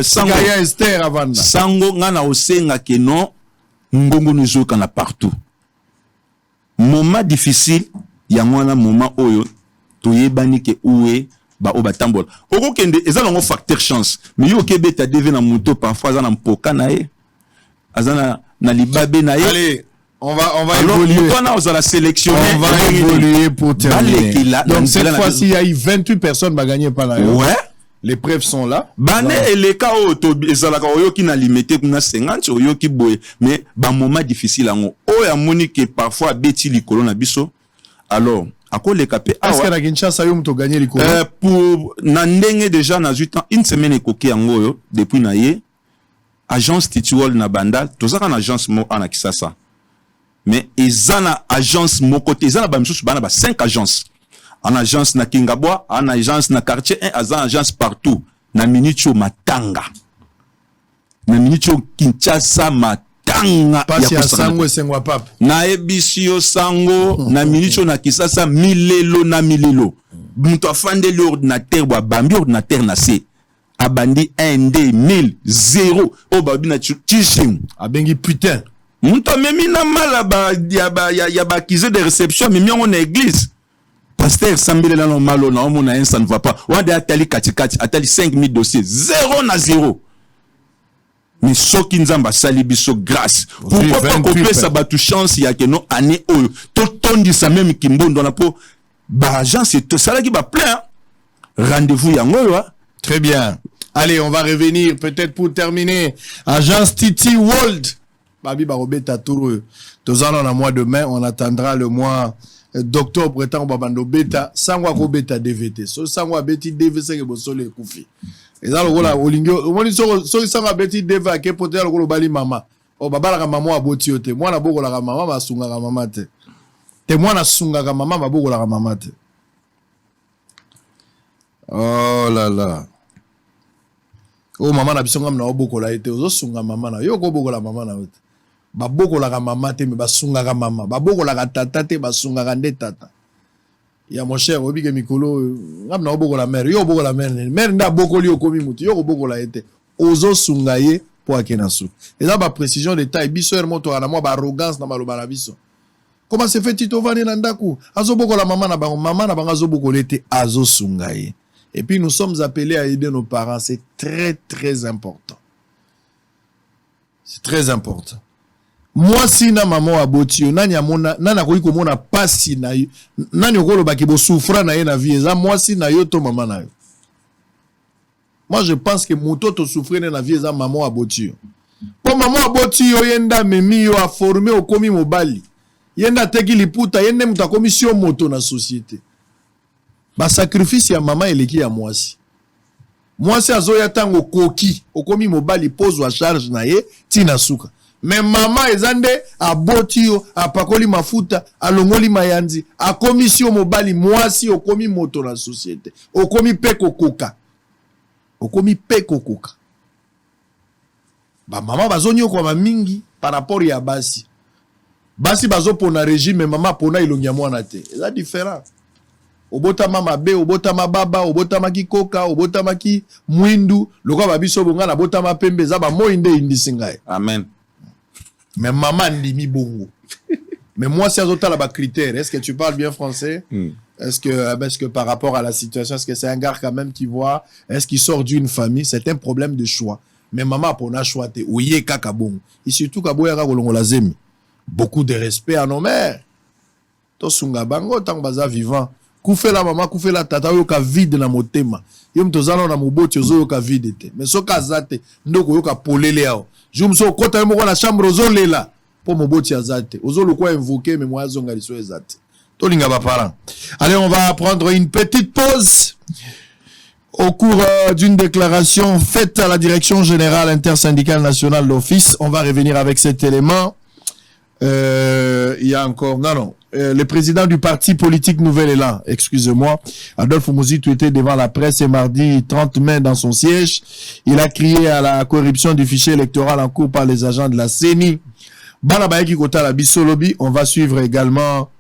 sango ya Esther avanda sango ngana osenga ke non ngongo nuzoka na partout moment difficile ya mwana moment oyo toyebani ke uwe ba obatambola okokende ezala ngo facteur chance mais yo kebeta DV na moto parfois za na mpoka na ye azana na libabe na ye. Allez, on va évoluer. On va sélectionner. On va évoluer pour terminer. Donc cette fois-ci, il y a eu 28 personnes qui gagné par la. Ouais. Les preuves sont là. Bane et les cas où qui n'a limité pour 50 ou qui boye mais ba moment difficile en o ya monique parfois beti likolo na biso. Alors à quoi les capé est-ce que la Kinshasa yo mto gagner likolo pour na ndenge déjà na 8 ans une semaine ekoki yango yo depuis na ye agence tituelle na bandal tozaka na agence mo ana Kisasa mais ezana agence mo côté ezana ba misusu bana ba 5 agences en agence na Kingabwa en agence na quartier 1 azan agence partout na Minicho Matanga na Minicho Kinshasa Matanga pasi ya sango sengwa pap na ebisio sango na Minicho na Kisasa milelo na milelo muto afande l'ordinateur ba bambi ordinateur na C abandi 1 2 1000 0 o babi na tishim abengi putain muto memi na mala ba ya ba accusé de réception memi on église pasteur sambele na malo na on na ça ne va pas on a atali katikati atali 5000 dossiers 0 na 0 mais soki nzamba sali biso grâce pourquoi pas 28 kopesa batu chance ya ke no année oyo totondisa même kimbondo na po ba agence tosalaki ba plein rendez-vous yango yo. Très bien. Allez, on va revenir peut-être pour terminer. Agence Titi World. Babi Barobeta Toureux. Tous en a mois de mai, on attendra le mois d'octobre étant babando beta sangwa ko beta DVT. So sangwa beti DVT ke bosole kufi. Et ça le gola olingio, on dit so sangwa beti DVT ke pote le golo bali mama. O babala ka mama aboti yote. Mwana boko la ka mama basunga ka mama te. Te mwana sunga ka mama baboko la ka mama te. Oh là là. Oh maman na bisonga na oboko la ete ozo sunga mama na yo ko boko la mama na yote. Ba boko la ka mama te me ba sunga ka mama. Ba boko la ka tata te ba sunga ka nde tata. Ya mon cher obi ke mikolo ngam na oboko la mère yo boko la mère mère nda boko li okomi mutu yo ko boko la ete ozo sunga ye po akena su. Et là ba précision de taille biso er moto na mo ba arrogance na maloba na biso. Comment se fait Tito vani na ndaku azo boko la mama na bango azo boko lete azo sunga ye. Et puis nous sommes appelés à aider nos parents. C'est très, très important. C'est très important. Moi, si na maman aboti, nani koi ko mona pasi na yo, nani okolo baki bo souffra na ye na vie, ça moi si na yo to maman na yo. Moi, je pense que moto to souffrir na vie, ça maman aboti. Po maman aboti yo yenda memi yo a formé au komi mobali. Yenda teki liputa, yenda muta commission moto na société. Ba sacrifice ya mama eleki ya mwasi. Mwasi azoya tango koki, okomi mobali pose wa charge na ye, tina suka. Mais mama ezande aboti yo, apakoli mafuta, alongoli mayanzi, a commission mobali mwasi okomi moto na société. Okomi peko koka. Okomi peko koka. Ba mama bazonyo kwa mingi par rapport ya basi. Basi bazo pona régime, mama pona ilongia mwana te. C'est différent. Obotama mabe, obotama baba, obotama kikoka, obotama ki mwindu, loka babiso bonga na botama pembe za ba moinde indisingaye. Amen. Mais maman ndimi bongo. Mais moi si azota la ba critère, est-ce que tu parles bien français? Est-ce que par rapport à la situation, est-ce que c'est un gars quand même qui voit, est-ce qu'il sort d'une famille, c'est un problème de choix. Mais maman pona choix te oye kaka bongo. Et surtout kaboya ka kolongo la zemi. Beaucoup de respect à nos mères. To sunga bango tang baza vivant. Koufe la maman, koufe la tata, yoka vide na motema. Yom tozalo na moboti, yoka vide te. Mais soka zate, ndoko yoka polele yao. Jum so kota yomoko na chambre, ozo lela. Po moboti ya zate. Ozo lukwa invoqué, mais moi zonga liso zate. Tolinga ba parent. Allez, on va prendre une petite pause. Au cours d'une déclaration faite à la direction générale intersyndicale nationale d'office, on va revenir avec cet élément. Il y a encore... Non. Le président du parti politique Nouvel Élan, excusez-moi, Adolphe Mouzitou était devant la presse ce mardi 30 mai dans son siège. Il a crié à la corruption du fichier électoral en cours par les agents de la CENI. On va suivre également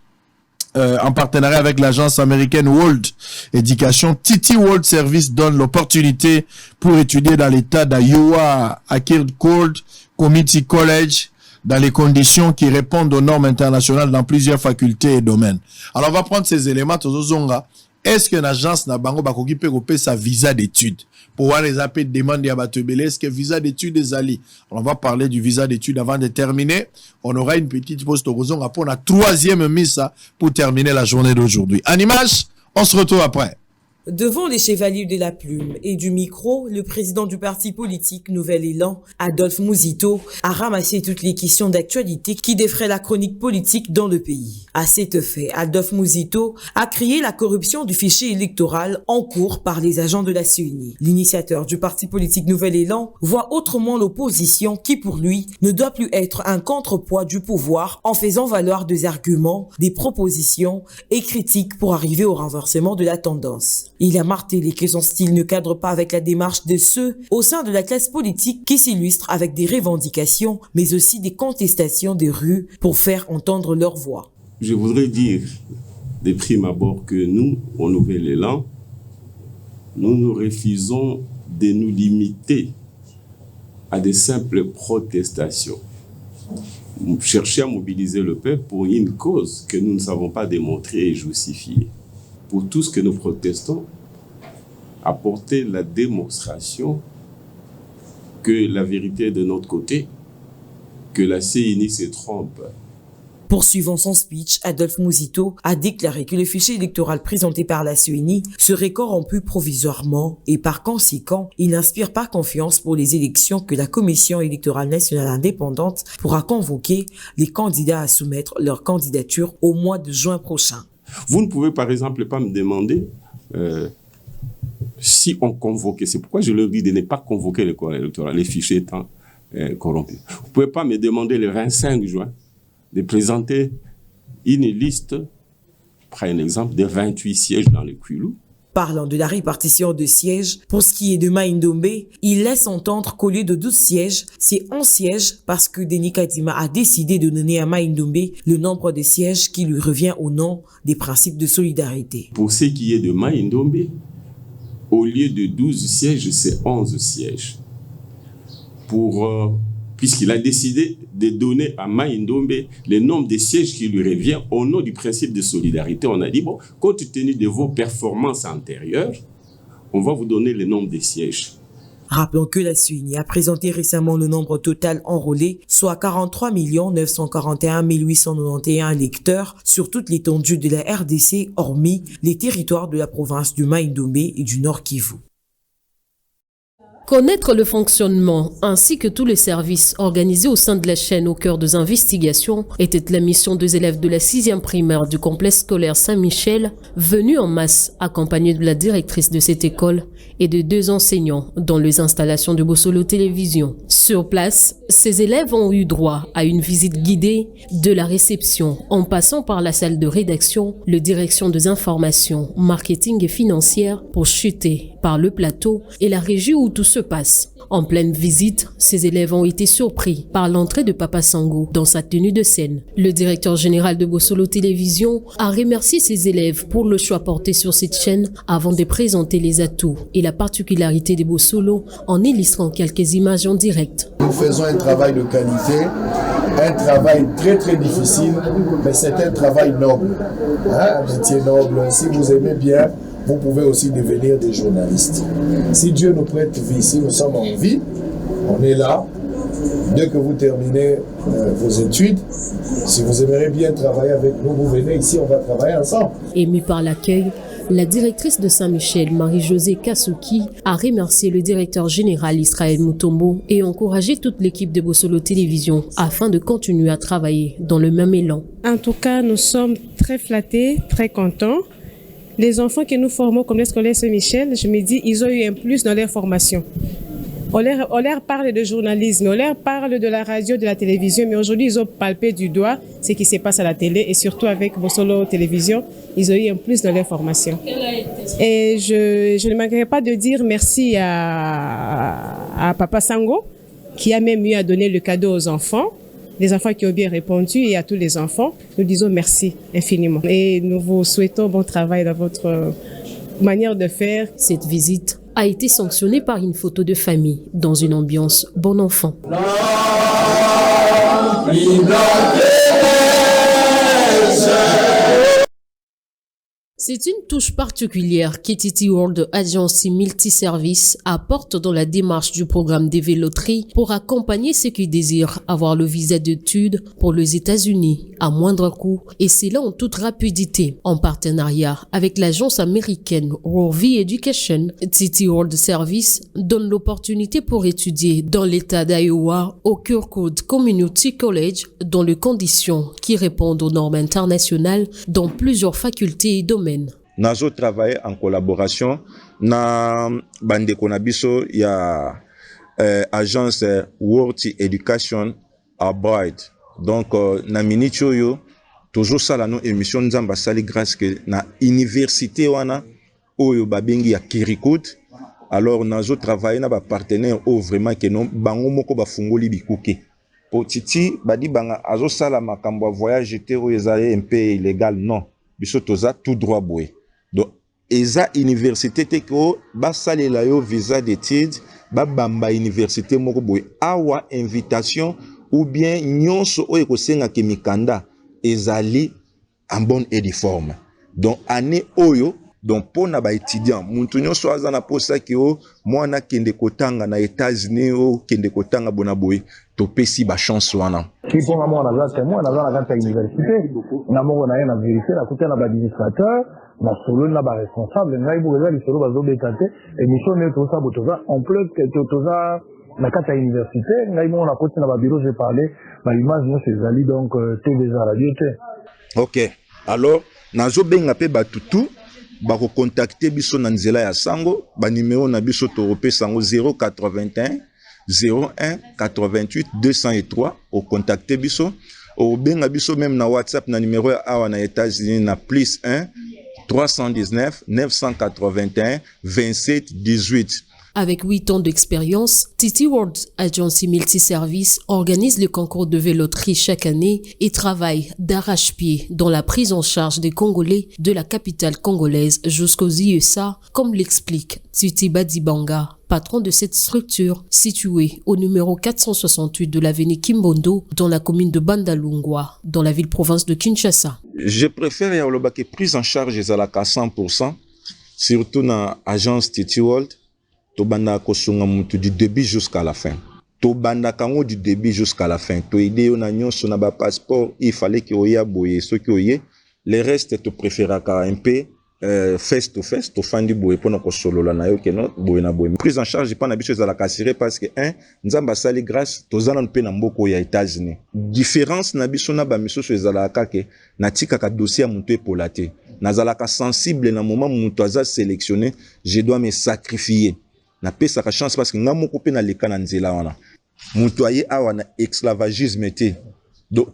en partenariat avec l'agence américaine World Education. Titi World Service donne l'opportunité pour étudier dans l'état d'Iowa à Kirkwood Community College dans les conditions qui répondent aux normes internationales dans plusieurs facultés et domaines. Alors, on va prendre ces éléments. Est-ce qu'une agence n'a pas occupé sa visa d'études? Pour voir les appels de demande à Batebele, est-ce que visa d'études est allé? On va parler du visa d'études avant de terminer. On aura une petite pause pour la troisième mise pour terminer la journée d'aujourd'hui. En image, on se retrouve après. Devant les chevaliers de la plume et du micro, le président du parti politique Nouvel Élan, Adolphe Mouzitou, a ramassé toutes les questions d'actualité qui défraient la chronique politique dans le pays. À cet effet, Adolphe Mouzitou a crié la corruption du fichier électoral en cours par les agents de la CENI. L'initiateur du parti politique Nouvel Élan voit autrement l'opposition qui, pour lui, ne doit plus être un contrepoids du pouvoir en faisant valoir des arguments, des propositions et critiques pour arriver au renversement de la tendance. Il a martelé que son style ne cadre pas avec la démarche de ceux au sein de la classe politique qui s'illustrent avec des revendications, mais aussi des contestations des rues pour faire entendre leur voix. Je voudrais dire de prime abord que nous, au Nouvel Élan, nous refusons de nous limiter à des simples protestations. Nous cherchons à mobiliser le peuple pour une cause que nous ne savons pas démontrer et justifier. Pour tout ce que nous protestons, apporter la démonstration que la vérité est de notre côté, que la CENI se trompe. Poursuivant son speech, Adolphe Mouzito a déclaré que le fichier électoral présenté par la CENI serait corrompu provisoirement et par conséquent, il n'inspire pas confiance pour les élections que la Commission électorale nationale indépendante pourra convoquer les candidats à soumettre leur candidature au mois de juin prochain. Vous ne pouvez par exemple pas me demander si on convoquait, c'est pourquoi je leur dis de ne pas convoquer le corps électoral, les fichiers étant corrompus. Vous ne pouvez pas me demander le 25 juin de présenter une liste, prends un exemple, de 28 sièges dans le Kwilu. Parlant de la répartition de sièges, pour ce qui est de Maïndombe, il laisse entendre qu'au lieu de 12 sièges, c'est 11 sièges parce que Denis Kadima a décidé de donner à Maïndombe le nombre de sièges qui lui revient au nom des principes de solidarité. Pour ce qui est de Maïndombe, au lieu de 12 sièges, c'est 11 sièges. Puisqu'il a décidé de donner à Maïndombe le nombre de sièges qui lui revient au nom du principe de solidarité. On a dit, bon, compte tenu de vos performances antérieures, on va vous donner le nombre de sièges. Rappelons que la CENI a présenté récemment le nombre total enrôlé, soit 43 941 891 électeurs sur toute l'étendue de la RDC, hormis les territoires de la province du Maïndombe et du Nord Kivu. Connaître le fonctionnement ainsi que tous les services organisés au sein de la chaîne au cœur des investigations était la mission des élèves de la 6e primaire du complexe scolaire Saint-Michel, venus en masse accompagnés de la directrice de cette école et de 2 enseignants dans les installations de Bossolo Télévision. Sur place, ces élèves ont eu droit à une visite guidée de la réception en passant par la salle de rédaction, la direction des informations, marketing et financière pour chuter par le plateau et la régie où tout se passe. En pleine visite, ces élèves ont été surpris par l'entrée de Papa Sango dans sa tenue de scène. Le directeur général de Bossolo Télévision a remercié ses élèves pour le choix porté sur cette chaîne avant de présenter les atouts et la particularité de Bossolo en illustrant quelques images en direct. Nous faisons un travail de qualité, un travail très très difficile, mais c'est un travail noble, un métier noble. Si vous aimez bien, vous pouvez aussi devenir des journalistes. Si Dieu nous prête vie, si nous sommes en vie, on est là. Dès que vous terminez vos études, si vous aimeriez bien travailler avec nous, vous venez ici, on va travailler ensemble. Émue par l'accueil, la directrice de Saint-Michel, Marie-Josée Kasuki, a remercié le directeur général Israël Mutombo et encouragé toute l'équipe de Bossolo Télévision afin de continuer à travailler dans le même élan. En tout cas, nous sommes très flattés, très contents. Les enfants que nous formons comme les scolaires Saint-Michel, je me dis, ils ont eu un plus dans leur formation. On leur parle de journalisme, on leur parle de la radio, de la télévision, mais aujourd'hui, ils ont palpé du doigt ce qui se passe à la télé et surtout avec Bossolo Télévision, ils ont eu un plus dans leur formation. Et je ne manquerai pas de dire merci à Papa Sango, qui a même eu à donner le cadeau aux enfants. Les enfants qui ont bien répondu et à tous les enfants, nous disons merci infiniment. Et nous vous souhaitons bon travail dans votre manière de faire. Cette visite a été sanctionnée par une photo de famille dans une ambiance bon enfant. C'est une touche particulière qu'Etiti World Agency Multiservice apporte dans la démarche du programme des véloteries pour accompagner ceux qui désirent avoir le visa d'études pour les États-Unis à moindre coût et cela en toute rapidité. En partenariat avec l'agence américaine Rovi Education, Etiti World Service donne l'opportunité pour étudier dans l'État d'Iowa au Kirkwood Community College dans les conditions qui répondent aux normes internationales dans plusieurs facultés et domaines. Nazo travaille en collaboration na bandeko na biso ya agence World Education Abroad. Donc na minute oyo toujours sala no émission nzamba sali grâce que na université wana oyo babengi ya Kirkwood. Alors nazo travaille na ba partenaire o vraiment que non bango moko ba fungoli bikuke. Potiti badi banga azo sala makambo voyage te o ezali un peu illégal non. Biso toza tout droit boy. Donc eza université te ko ba salela yo visa d'études ba bamba université moko boy awa invitation ou bien nyonso oyo ko senga ke mikanda ezali en bonne et due forme. Donc année oyo donc pour na ba étudiant muntu nyonso aza na posa ki o mwana kende kotanga na États-Unis o kende kotanga bona boy to pesi ba chance wana qui pour moi na za témoin na za na kata université na mongo na ye na vérifier na côté na ba administrateur na solo na ba responsable ngai bu za li solo ba zo bekate émission ne to sa botoza en plus que toza na kata université ngai mongo na côté na ba bureau j'ai parlé ba image no ces ali donc TV za radio te. OK alors nazo benga pe batutu ba ko contacter biso na nzela ya sango ba numéro na biso to repé sango 081 01 88 203 au contacter biso au benga biso même na WhatsApp na numéro ya awa na États-Unis na +1 319 981 27 18. Avec 8 ans d'expérience, TT World Agency Multiservice organise le concours de véloterie chaque année et travaille d'arrache-pied dans la prise en charge des Congolais de la capitale congolaise jusqu'aux IESA, comme l'explique Titi Badibanga, patron de cette structure située au numéro 468 de l'avenue Kimbondo dans la commune de Bandalungwa, dans la ville-province de Kinshasa. Je préfère que prise en charge à la 100%, surtout dans l'agence TT World. Tobanda kosunga mutu du début jusqu'à la fin. Tobanda kango du début jusqu'à la fin. To ide yo na nyonso na ba passeport, il fallait que oya boye ce que oye. Le reste te préféraka un peu face to face, to fandi boye pona ko solola na yo keno boye na boye. Prise en charge pas na biso za la kasire parce que nzamba sali grâce tozana mpe na mboko ya États-Unis. Différence na biso na ba miso za la kake na tika ka dossier mutu epolate. Nazalaka sensible na moment mutu aza sélectionné, je dois me sacrifier. Na pesa ka chance parce que ngamo ko pe na leka na nzela wana mutu aye awa na esclavagisme te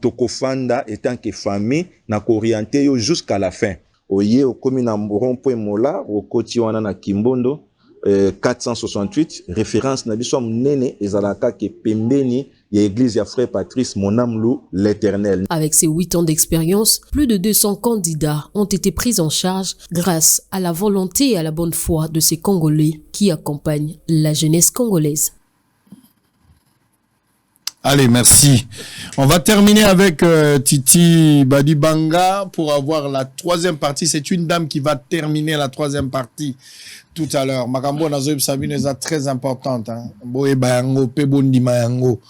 to kofanda etant que famille na ko orienter yo jusqu'à la fin oye o komi na rond-point mola o koti wana na Kimbondo 468 référence na biso munene ezalaka ke pembeni ya église ya frère Patrice Monamlu l'Éternel. Avec ses 8 ans d'expérience, plus de 200 candidats ont été pris en charge grâce à la volonté et à la bonne foi de ces Congolais qui accompagnent la jeunesse congolaise. Allez, merci. On va terminer avec Titi Badibanga pour avoir la troisième partie. C'est une dame qui va terminer la troisième partie tout à l'heure. Makambo Nazoib Sabine est très importante. Boé Bayango, Pebondi Mayango.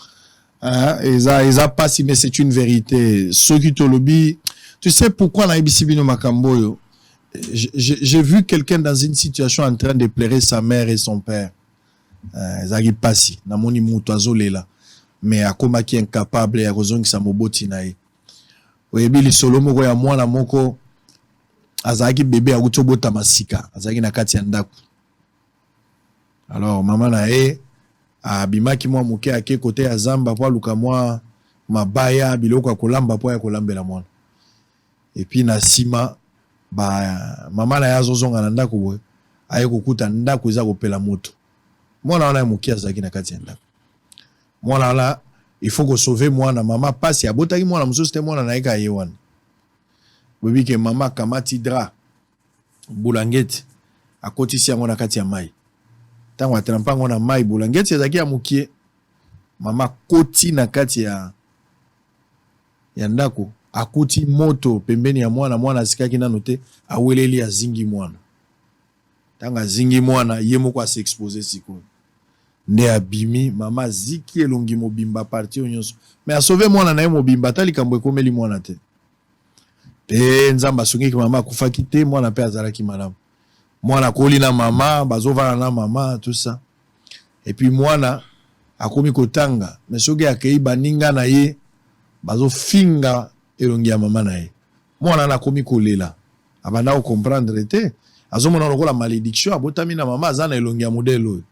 Eza pas si, mais c'est une vérité. Ceux qui te lobby, tu sais pourquoi na ibisibino Makambo? J'ai vu quelqu'un dans une situation en train de pleurer sa mère et son père. Zagi pasi, na moni mutoazo lela. Mais akoma ki incapable ya kozongi sa moboti na ye. Oyebi li solo moko ya mwana moko azaki bébé akuti bota masika, azaki na kati ya ndako. Alors maman na ye abimaki mwa moke ake kote ya zamba po luka mwa mabaya biloko ya kolamba po ya kolambela mwana. Et puis na sima ba maman na ye azozonga na ndako boye aye kokuta ndako eza kopela moto. Mwana wana moke azaki na kati ya ndako. Mwana la il faut que sauver mwana mama passe ya botaki mwana mususu te mwana na eka yewana. Bobi ke mama kamati dra bulangeti akotisi yango na kati ya mai. Tango atrampa ngo na mai bulangeti ezaki ya mukie. Mama koti na kati ya ndako akuti moto pembeni ya mwana mwana asikaki nano te aweleli azingi mwana. Tanga zingi mwana ye moko a s'exposer sikoyo. Nde abimi mama ziki elongi mobimba parti onyonso mais a sauver mwana na ye mobimba tali kambo ekomeli mwana te pe nzamba sungiki mama akufaki te mwana pe azalaki malamu mwana koli na mama bazovana na mama tout ça et puis mwana akomi kotanga mais soki akei baninga na ye bazofinga elongi ya mama na ye mwana na akomi kolela abanda ko comprendre te azomona lokola malédiction abotami na mama azana elongi ya modelo.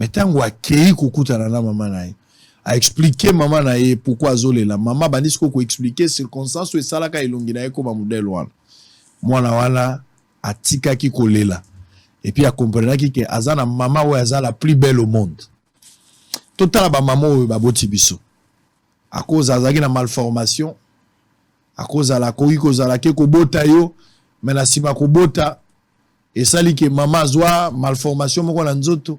Mais tango akei kokutana na mama na ye a expliquer mama na ye pourquoi azolela mama bandisiko ko expliquer circonstance ou esalaka elongi na ye ko ba modèle wana mwana wana atikaki kolela et puis a comprenaki ke azana mama oyo aza la plus belle au monde totala ba mama oyo baboti biso à cause azaki na malformation à cause ala koki kozala ke kobota yo mais na sima kobota esali ke mama azwa malformation moko na nzoto.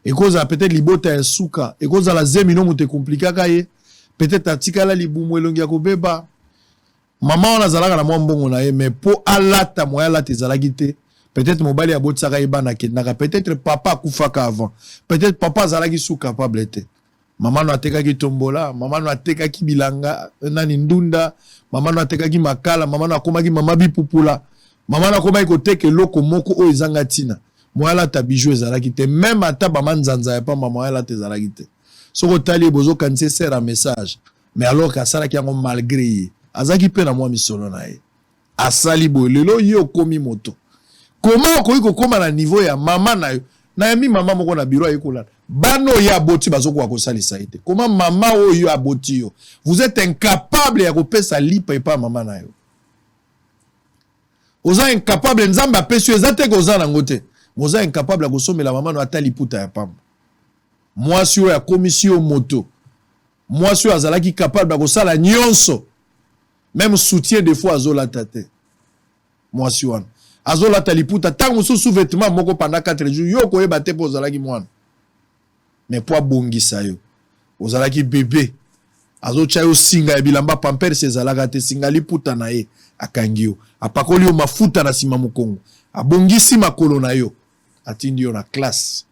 Et cause peut-être libota suka et cause la zemino mote compliqué kaye peut-être atika la libumu elongi ya kobeba mama ona zalaka na mwambongo na ye mais po alata moya la tezalaki te Peut-être mobali a botsaka ibana kendaka. Peut-être papa kufaka avant. Peut-être papa zalaki sous capable était. Maman no atekaki tombola, maman no atekaki bilanga, nani ndunda, maman no atekaki makala, maman no akomaki mama bipupula. Maman no akomaki koteke loko moko o ezanga tina. Moyala ta bijou ezalaki te. Même ata bama nzanza ya pa mama yala te ezalaki te. Soko tali bozo kanise sert un message. Mais alors qu'asala ki yango malgré azaki pe na mwa misolo na ye. Asali bo lelo yo komi moto. Comment ko koma na niveau ya mama na yo? Na yami mama moko na bureau ayekola. Bano ya boti bazoko wa kosalisa ite. Comment mama oyo aboti yo? Vous êtes incapable ya kopesa lipa epa mama na yo. Oza incapable nzamba pesu ezate ko za nango te. Oza incapable ya kosomela mama no ata liputa ya pamba. Moi sur ya commission moto. Moi sur azalaki capable ya kosala nyonso. Même soutien des fois azola tate. Moi sur azola taliputa tango sous vêtement moko pendant 4 jours yo koyeba te po zalaki mwana. Mais po bongisa yo. Ozalaki bébé. Azo chayo singa ya bilamba pamper se zalaka te singa liputa na ye akangi yo. Apakoli yo mafuta na sima mukongo. Abongisi makolo na yo. Atindi yo na classe.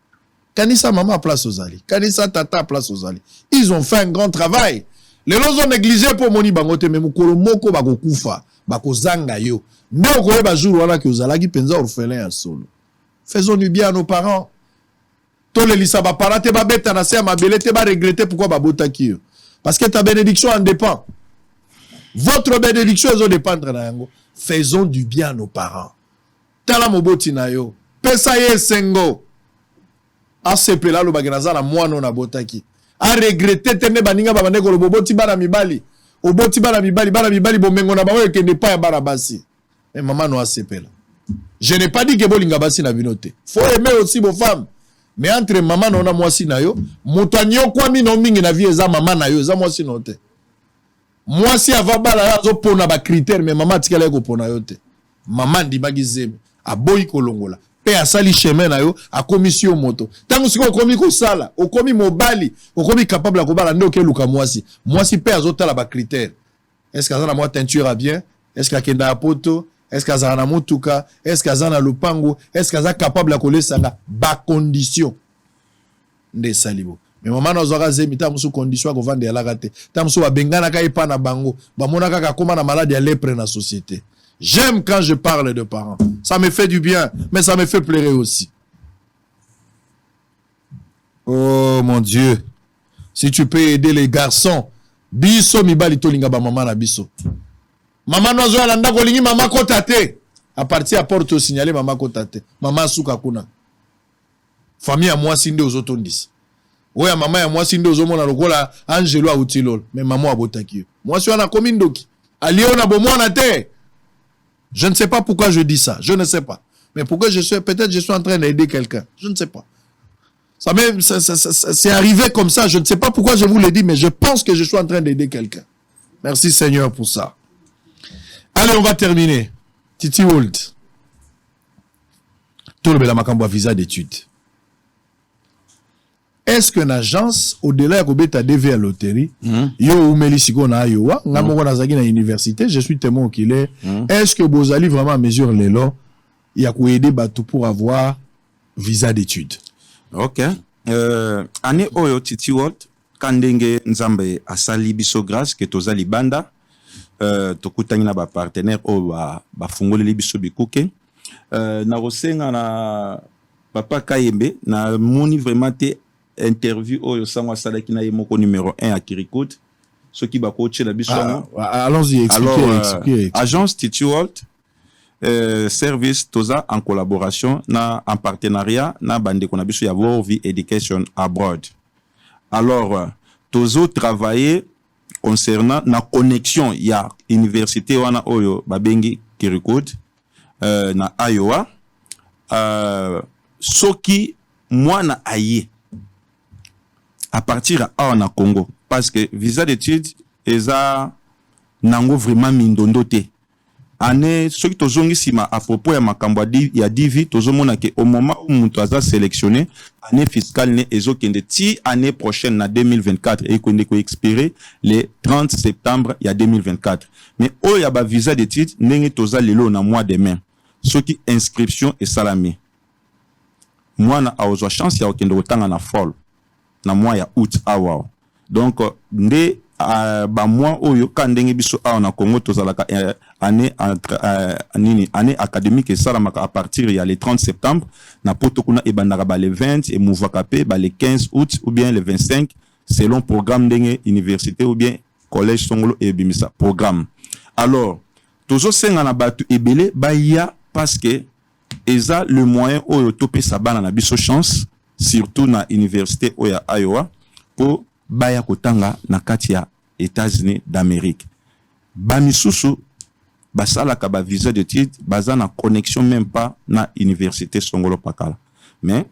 Kanisa maman place aux ali. Kanisa tata place aux ali. Ils ont fait un grand travail. Les gens ont négligé pour moni bangote mais mukolo moko bako kufa, bako zanga yo. Ne okoye ba jour wana que ozalaki penza orphelin ya solo. Faisons du bien à nos parents. To le lisa ba parate ba beta na se mabele te ba regretter pourquoi ba botaki yo. Parce que ta bénédiction en dépend. Votre bénédiction elle dépendre na yango. Faisons du bien à nos parents. Tala moboti na yo. Pesa ye sengo. Asepela lo baganaza na mwana na botaki. A regretter tene baninga babane ko boboti bana mibali. Oboti bana mibali bomengo na bawe kende pa ya barabasi. Mais maman no asepela. Je n'ai pas dit que bolinga basi na binote. Faut aimer aussi vos femmes. Mais entre maman na mwasi na yo, motanyo kwa mi no mingi na vie eza maman na yo, eza mwasi no te. Mwasi ava bala ya zo pona ba critère mais maman tikala ko pona yo te. Maman di bagizeme aboyi kolongola. Pe asali chemin na yo a commission moto. Tango siko komi ko sala, o komi mobali, o komi capable ko bala ndoke luka mwasi. Mwasi pe azotala ba critère. Est-ce que azana moi teinture a bien? Est-ce que akenda apoto? Est-ce que azana motuka? Est-ce que azana lupango? Est-ce que azana capable ko lesanga ba condition? Nde salibo. Mais maman ozaka zemi ta musu condition ko vendre la gate. Ta musu ba bengana ka epa na bango. Ba monaka ka koma na maladie ya lèpre na société. J'aime quand je parle de parents. Ça me fait du bien, mais ça me fait pleurer aussi. Oh mon Dieu. Si tu peux aider les garçons, biso mibali tolinga ba maman na biso. Maman nozo ala ndako lingi maman kotate. À partir à porte signaler maman kotate. Maman suka kuna. Famille à moi sinde ozotondis. Oya maman ya moi sinde ozomona lokola Angelo a utilol, mais maman abotaki. Moi suis na komindoki. Aliona bomona te. Je ne sais pas pourquoi je dis ça. Je ne sais pas. Mais pourquoi peut-être je suis en train d'aider quelqu'un. Je ne sais pas. Ça c'est arrivé comme ça. Je ne sais pas pourquoi je vous le dis, mais je pense que je suis en train d'aider quelqu'un. Merci Seigneur pour ça. Allez, on va terminer. Titi Wold. Tout le bel makambo visa d'études. Est-ce qu'une agence, au-delà de la DV à loterie, yo ou melisiko na yowa, ngamoko na zaki na université, je suis témoin qu'il est. Est-ce que vous allez vraiment mesurer les lois, il y a aider batou pour avoir visa d'études? Ok. Année oyo Titi Wold, kandenge nzambe asali biso grâce que tozali banda, tokutani na ba partenaire o ba fungoli biso bikuke. Na rosenga na papa Kayembe na moni vraiment te interview oyo sangwa salaki na yemoko numéro 1 à Kirikut ce qui ba coacher la biso. Allons-y, expliquez. Agence Titi Wold, service toza en collaboration na en partenariat na bande ko na biso ya World Vie Education Abroad. Alors tozo travailler concernant la connexion ya université wana oyo babengi Kirikut na Iowa soki mwana aye à partir à na Congo parce que visa d'études eza nango vraiment mindondo te année ce qui tozongi sima à propos ya makambo ya divi tozomona que au moment où mutu aza sélectionné année fiscale ne ezokende ti année prochaine na 2024 et qu'on ko expirer le 30 septembre ya 2024 mais o ya ba visa d'études ndenge toza lelo na mois de mai ce qui inscription et salami moi na awozwa chance ya okende otanga na fall na mois ya août awa donc nde ba mois oyo ka ndenge biso awa na Congo tozalaka année année académique et salamaka à partir ya le 30 septembre na poto kuna ebandaka ba le 20 et mouvaka pe ba le 15 août ou bien le 25 selon programme ndenge université ou bien collège songolo et bimisa programme. Alors tozo senga na batu ebele ba ya parce que eza le moyen oyo topé sa bana na biso chance surtout na université oya Iowa pour baya kotanga na kati ya États-Unis d'Amérique. Ba misusu basala ka ba visa d'études baza na connexion même pas na université songolo pakala. Mais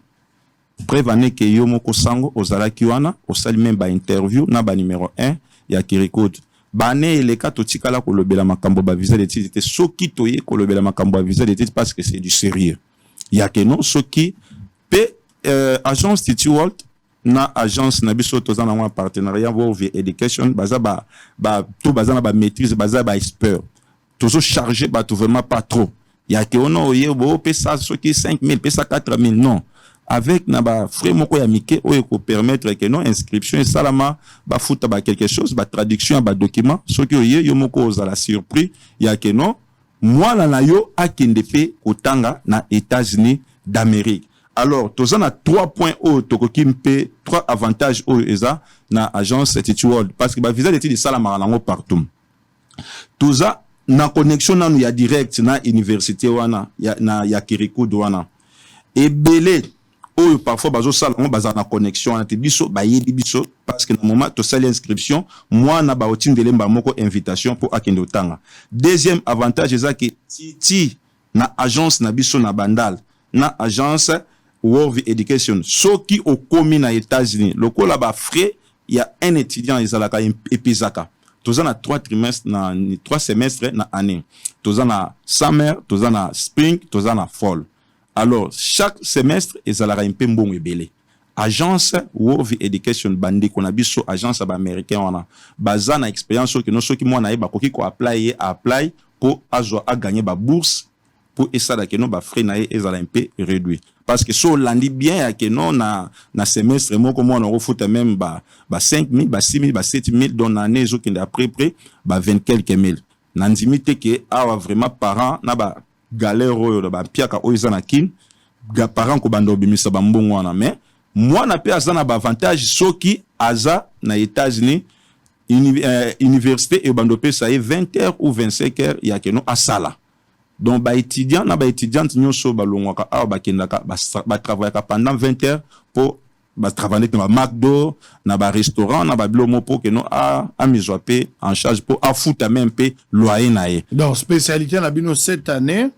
prévane que yo moko sango ozala kiwana osali même ba interview na ba numéro 1 ya Kirikode. Bane eleka totikala kolobela makambo ba visa d'études te soki toye kolobela makambo ba visa d'études parce que c'est du sérieux. Ya que non soki pe agence Titi World na agence na biso tozana un partenariat World Education baza tout baza na ba maîtrise baza ba expert. Tozo charger ba tout vraiment pas trop. Ya que ono oye bo pe ça soki 5000 pe ça 4000 non. Avec na ba frais moko ya mike oyo ko permettre que non inscription et salama ba futa ba quelque chose ba traduction ba document soki oye yo moko ozala surpris ya que non moi na yo akende pe kotanga na États-Unis d'Amérique. Alors tozana 3 points au tokoki mpe 3 avantages au eza na agence Titi World parce que ba visa d'études salama nango partout. Toza na connexion nanu ya direct na université wana ya Kirikode wana ebele oyo parfois bazo sala on baza na connexion na biso ba yebi biso parce que na moment to sali inscription moi na ba otindele mba moko invitation pour akende otanga. Deuxième avantage eza que Titi na agence na biso na bandal na agence World Education soki okomi na États-Unis lokola ba frais il y a un étudiant ezalaka epizaka tozana 3 trimestres na 3 semestres na année tozana summer tozana spring tozana fall. Alors chaque semestre ezalaka un peu mbongo ebele. Agence World Education bandi kona biso agence ba américain wana baza na expérience que no soki mwana yeba koki ko apply pour azwa a gagner ba bourse pour esala que no ba frais na ezala un peu réduit parce que so landi bien ya que non na semestre moko mwana refuta même ba 5000 ba 6000 ba 7000 dans l'année zo kende après ba 20 quelques mille nandimite que awa vraiment parents na ba galère oyo ba piaka oyo zana kin ga parents ko bando bimisa ba mbongo wana mais moi na pe azana ba avantage soki aza na États-Unis université et bando pe ça 20h ou 25h ya que non asala. Donc ba étudiant na ba étudiante nyoso ba longwaka awa ba kendaka ba travailler pendant 20 heures pour ba travailler dans ba McDo na ba restaurant na ba blomo pour que non a misoapé en charge pour a fouta même pe loyer nae. Donc spécialité na bino cette année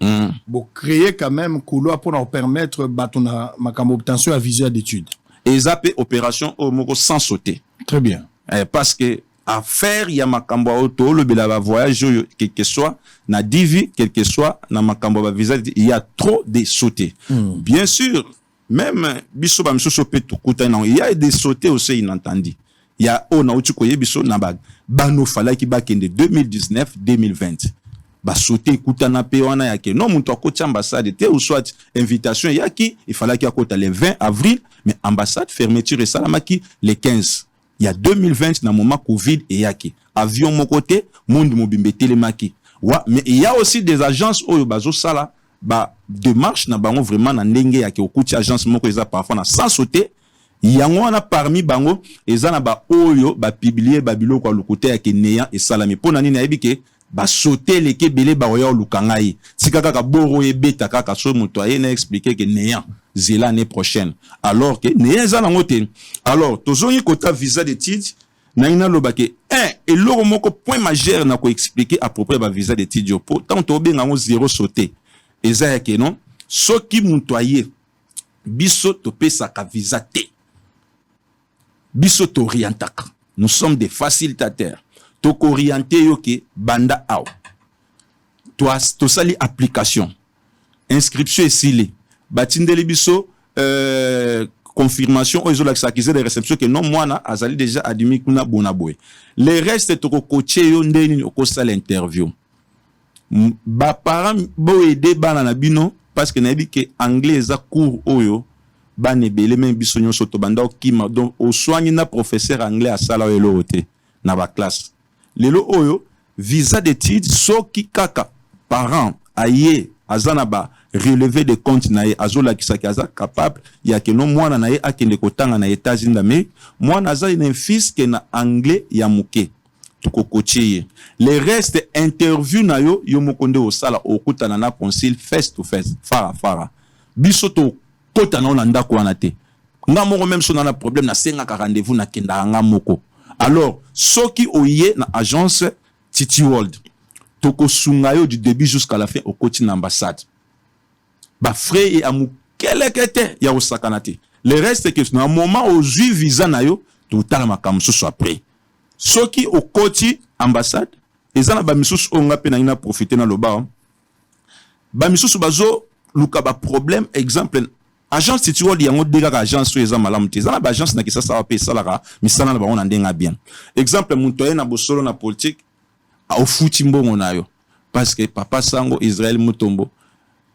pour créer quand même couloir pour nous permettre batona makambo obtention à visa d'études. Et zappé opération au moko sans sauter. Très bien. Parce que à faire ya makambo auto le bela voyage quel que soit na divi quel que soit na makambo ba visa il y a trop de sauter. Bien sûr même biso ba msuso pe tukuta na il y a des sauter aussi inentendu. Il y a ona uti koye biso na ba no fala ki ba kende 2019 2020 ba sauter kuta na pe wana yake non muntu akoti ambassade te ou soit invitation yaki il fallait qu'il akota le 20 avril mais ambassade fermeture et salamaki le 15. Il y a 2020 na moment Covid et yaki avion mon côté monde mobimbe télémaki wa mais il y a aussi des agences oyo bazo sala ba démarche na bango vraiment na ndenge yaki okuti agence moko eza parfois na sans sauter yango wana parmi bango eza na ba oyo ba publier ba biloko ya lukote yaki neya et salami pona nini ayebike ba sauter leke belé ba oya lukangai sika kaka boro ebeta kaka so muto ayena expliquer que neya zela l'année prochaine alors que neya za nango te. Alors tozongi kota visa d'études na ina lobake et loko moko point majeur na ko expliquer à propos ba visa d'études pour tant to benga ngo zéro sauter eza yake non soki muto aye biso to pesa ka visa te biso to orientaka nous sommes des facilitateurs to orienter yoke banda aw to sali application inscription esili batindeli biso confirmation aux accusés de réception que non moi na azali déjà admis kuna bonaboy les restes to ko coacher yo ndeni ko sala interview ba parents bo aider bana na bino parce que na bi que anglais za cours oyo bana ebele même biso nyonso to banda okima donc au soigner na professeur anglais à sala elo te na ba classe lelo oyo visa d'études soki kaka parents aye azana ba relever des comptes na ye azola kisaki aza capable ya que no mwana na ye akende kotanga na États-Unis d'Amérique mwana aza un fils que na anglais ya muke tukokochie le reste interview na yo mokonde osala okutana na conseil face to face fara biso to kota na ona ndako wana te nga moko même so na problème na senga ka rendez-vous na kenda nga moko alors soki oye na agence Titi World toko sunga yo du début jusqu'à la fin au koti na ambassade ba frais et amu kelekete ya osakanate le reste que na moment au jui visa na yo to tala makamso so après soki au koti ambassade ezana ba misusu onga pe na ina profiter na loba ba misusu bazo luka ba problème exemple agence Titi World yango dega agence so eza malamu te ezana ba agence na kisasa wa pe salaka misala na ba ona ndenga bien exemple mutoye na bosolo na politique au futi mbongo nayo parce que papa sango Israël Mutombo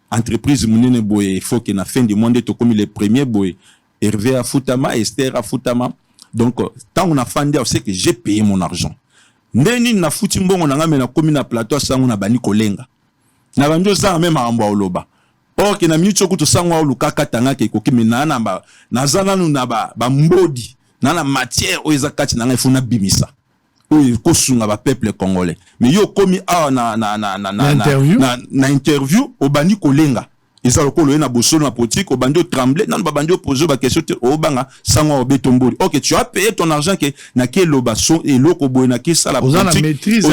entreprise munene boye il faut que na fin du monde to comme les premiers boye Hervé Afutama Esther Afutama donc tant on a fandi c'est que j'ai payé mon argent ndeni na futi mbongo na ngame na komi na plateau sango na bani kolenga na banjo sa même amba oloba or que na micho kuto sango oluka katanga ke kokimi na ba nazana nu na ba mbodi na matière o ezakati na ngefuna bimisa oui kosunga ba peuple congolais mais yo komi na interview obandi kolenga eza lokolo na bosolo na politique obandi trembler nan ba bandi poser ba question te obanga sango obetomboli OK tu as payé ton argent que na ke lobaso et loko boy na ke sala politique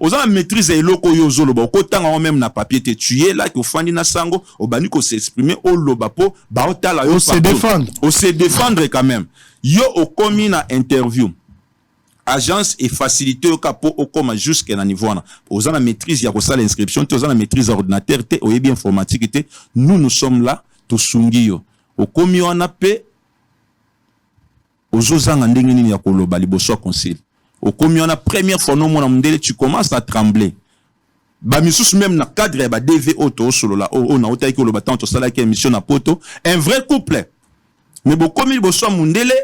ozana maîtrise et loko yo zoloba ko tanga même na papier te tu es là que ofandi na sango obandi ko s'exprimer o lobapo ba otala yo se défendre quand même yo okomi na interview agence et facilité au capot au comme jusqu'à un niveau aux la maîtrise il y a ça l'inscription aux la maîtrise ordinateur te au bien informatique te nous sommes là to sungio au comme on a paix aux ozanga ndenge nini ya koloba liboso conseil au comme on a première fois non mona mundele tu commences à trembler ba misusu même na cadre ba DVO to solo la o na otaiki koloba tanto sala ki émission na poto un vrai couple mais bo comme liboso mundele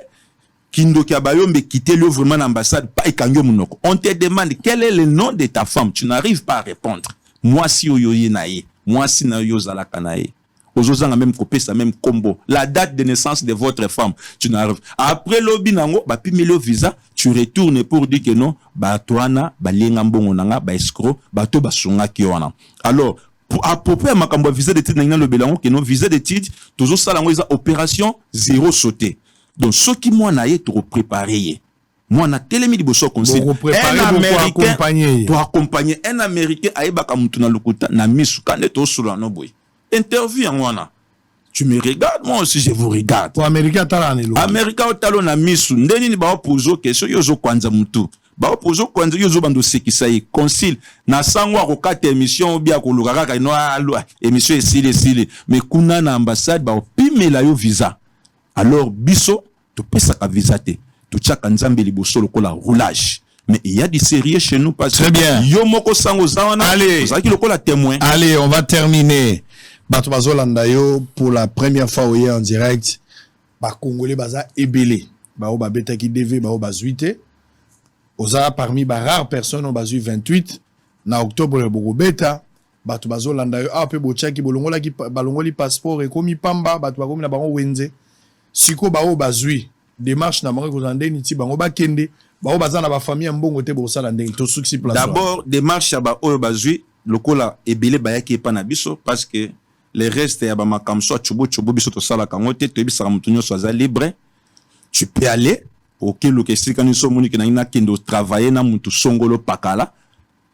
Kindo Kabayombe quitter le vraiment l'ambassade, pas Ekanyo Munoko. On te demande quel est le nom de ta femme. Tu n'arrives pas à répondre. Moi si oyoye nae. Moi si na yozala kanae. Ozozanga même copé ça même combo. La date de naissance de votre femme. Tu n'arrives. Après l'obi nango, ba pimelo visa, tu retournes pour dire que non, ba toana, ba lenga mbongo nanga, ba escroc, ba to ba sunga kiwana. Alors, à propos ma kambo visa d'étude nanga le belango que non visa d'étude, toujours ça lango isa opération zéro sauté. Donc, ce qui moi n'a été préparé, moi n'a télémi de bosso conseil. Un Américain doit accompagner un Américain à Ebaka Mutuna Lukuta na misu kaneto sur la noboy. Interview en wana. Tu me regardes, moi aussi je vous regarde. Pour Américain talane. Américain talon na misu. Ndeni ni ba opozo question yozo kwanza mutu. Ba opozo kwanza yozo bando sekisaye conseil na sangwa ko kata émission bia ko lukaka ka no émission esile mais kuna na ambassade ba opimela yo visa. Alors biso tu peux ça visa te tu tchaka nzambe liboso lokola roulage mais il y a des sérieux chez nous parce très bien yo moko sango zawana allez ça qui lokola témoin allez on va terminer bato bazolanda yo pour la première fois hier en direct ba congolais baza ebele ba o ba betaki DV ba o bazuite oza parmi ba rares personnes on bazu 28 na octobre boko beta bato bazolanda yo ape bochaki bolongola ki balongoli passeport et komi pamba bato bakomi na bango wenze siko bao bazui démarche na bango kozande niti bango bakende bao bazana ba famille mbongo te bosala ndenge to succès place d'abord démarche ba oyo bazui lokola ebele bayaki epa na biso parce que les restes ya ba makamso chubo biso to sala kango te to bisaka mutunyo so za libre tu peux aller au kilo kesika ni so moni ke na ina kendo travailler na mutu songolo pakala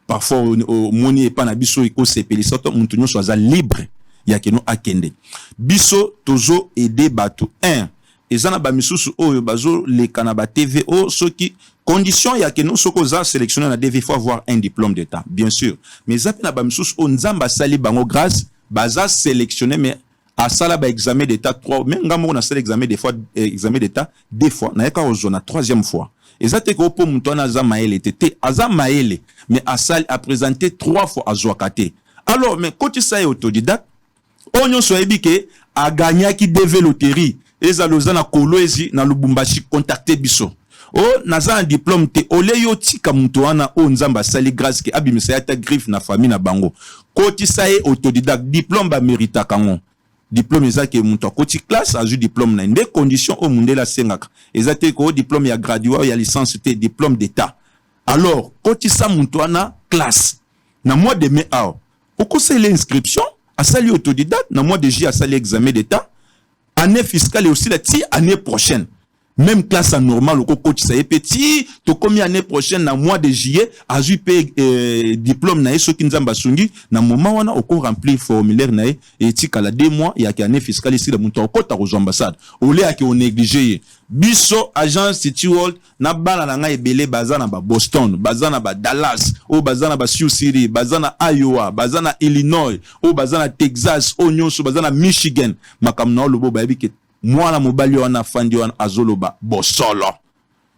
parfois au moni epa na biso iko sepelisa to mutunyo so za libre ya keno akende biso tozo aider bato 1 ezana ba misusu oyo bazo le kanaba TVO soki condition ya keno soko za sélectionner na DV faut avoir un diplôme d'état bien sûr mais zapi na ba misusu o nzamba sali bango grâce baza sélectionner mais à sala ba examen d'état 3 même ngamo na sala examen des fois examen d'état 2 fois na yaka ozona 3e fois Ezate ko po mutwana aza maele tete aza maele mais asali a présenté 3 fois azwakate. Alors mais quand ça est autodidacte onyo so ebike a gagné qui devait loterie ezaloza na kolwezi na Lubumbashi contacter biso. O naza un diplôme te ole yo tika mutwana o nzamba sali grâce ke abimisa ya ta griffe na famille na bango. Quand ça est autodidacte diplôme ba mérita kango. Diplôme ezake muto koti classe azu diplôme na des conditions au monde la sengaka ezate ko diplôme ya graduat ya licence te diplôme d'état. Alors koti sa mutwana classe na mois de mai ao pourquoi c'est l'inscription à sali autodidacte na mois de juillet à sali examen d'état année fiscale et aussi la année prochaine même classe à normal au coach ça est petit to comme année prochaine na mois de juillet a eu diplôme na eso kinzamba sungi na moment wana au remplir formulaire na et tika la 2 mois ya année fiscale ici le monto ko ta aux ambassades au lieu que on négligé biso agence City World na bana na nga ebele bazana ba Boston bazana ba Dallas ou bazana ba Sioux City bazana Iowa bazana Illinois ou bazana Texas ou nyonso bazana Michigan makamna lobo ba ebike mwana mobali wana fandi wana azoloba bosolo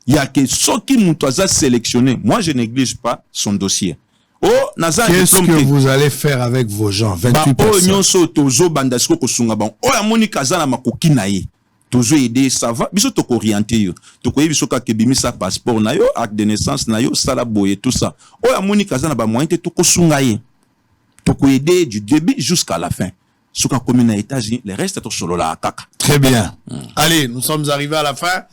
yake soki muto aza sélectionné moi je néglige pas son dossier. Oh naza qu'est-ce que vous allez faire avec vos gens 28 personnes nyonso tozo bandasiko kosunga bon o ya moni kazana makoki na ye tozo aider ça va biso to orienter yo to ko biso ka kebimisa passeport na yo acte de naissance na yo sala boye tout ça o ya moni kazana ba moyen te to kosunga ye to ko aider du début jusqu'à la fin. Souka commune à États-Unis, les restes sont solo la kaka. Très bien. Allez, nous sommes arrivés à la fin.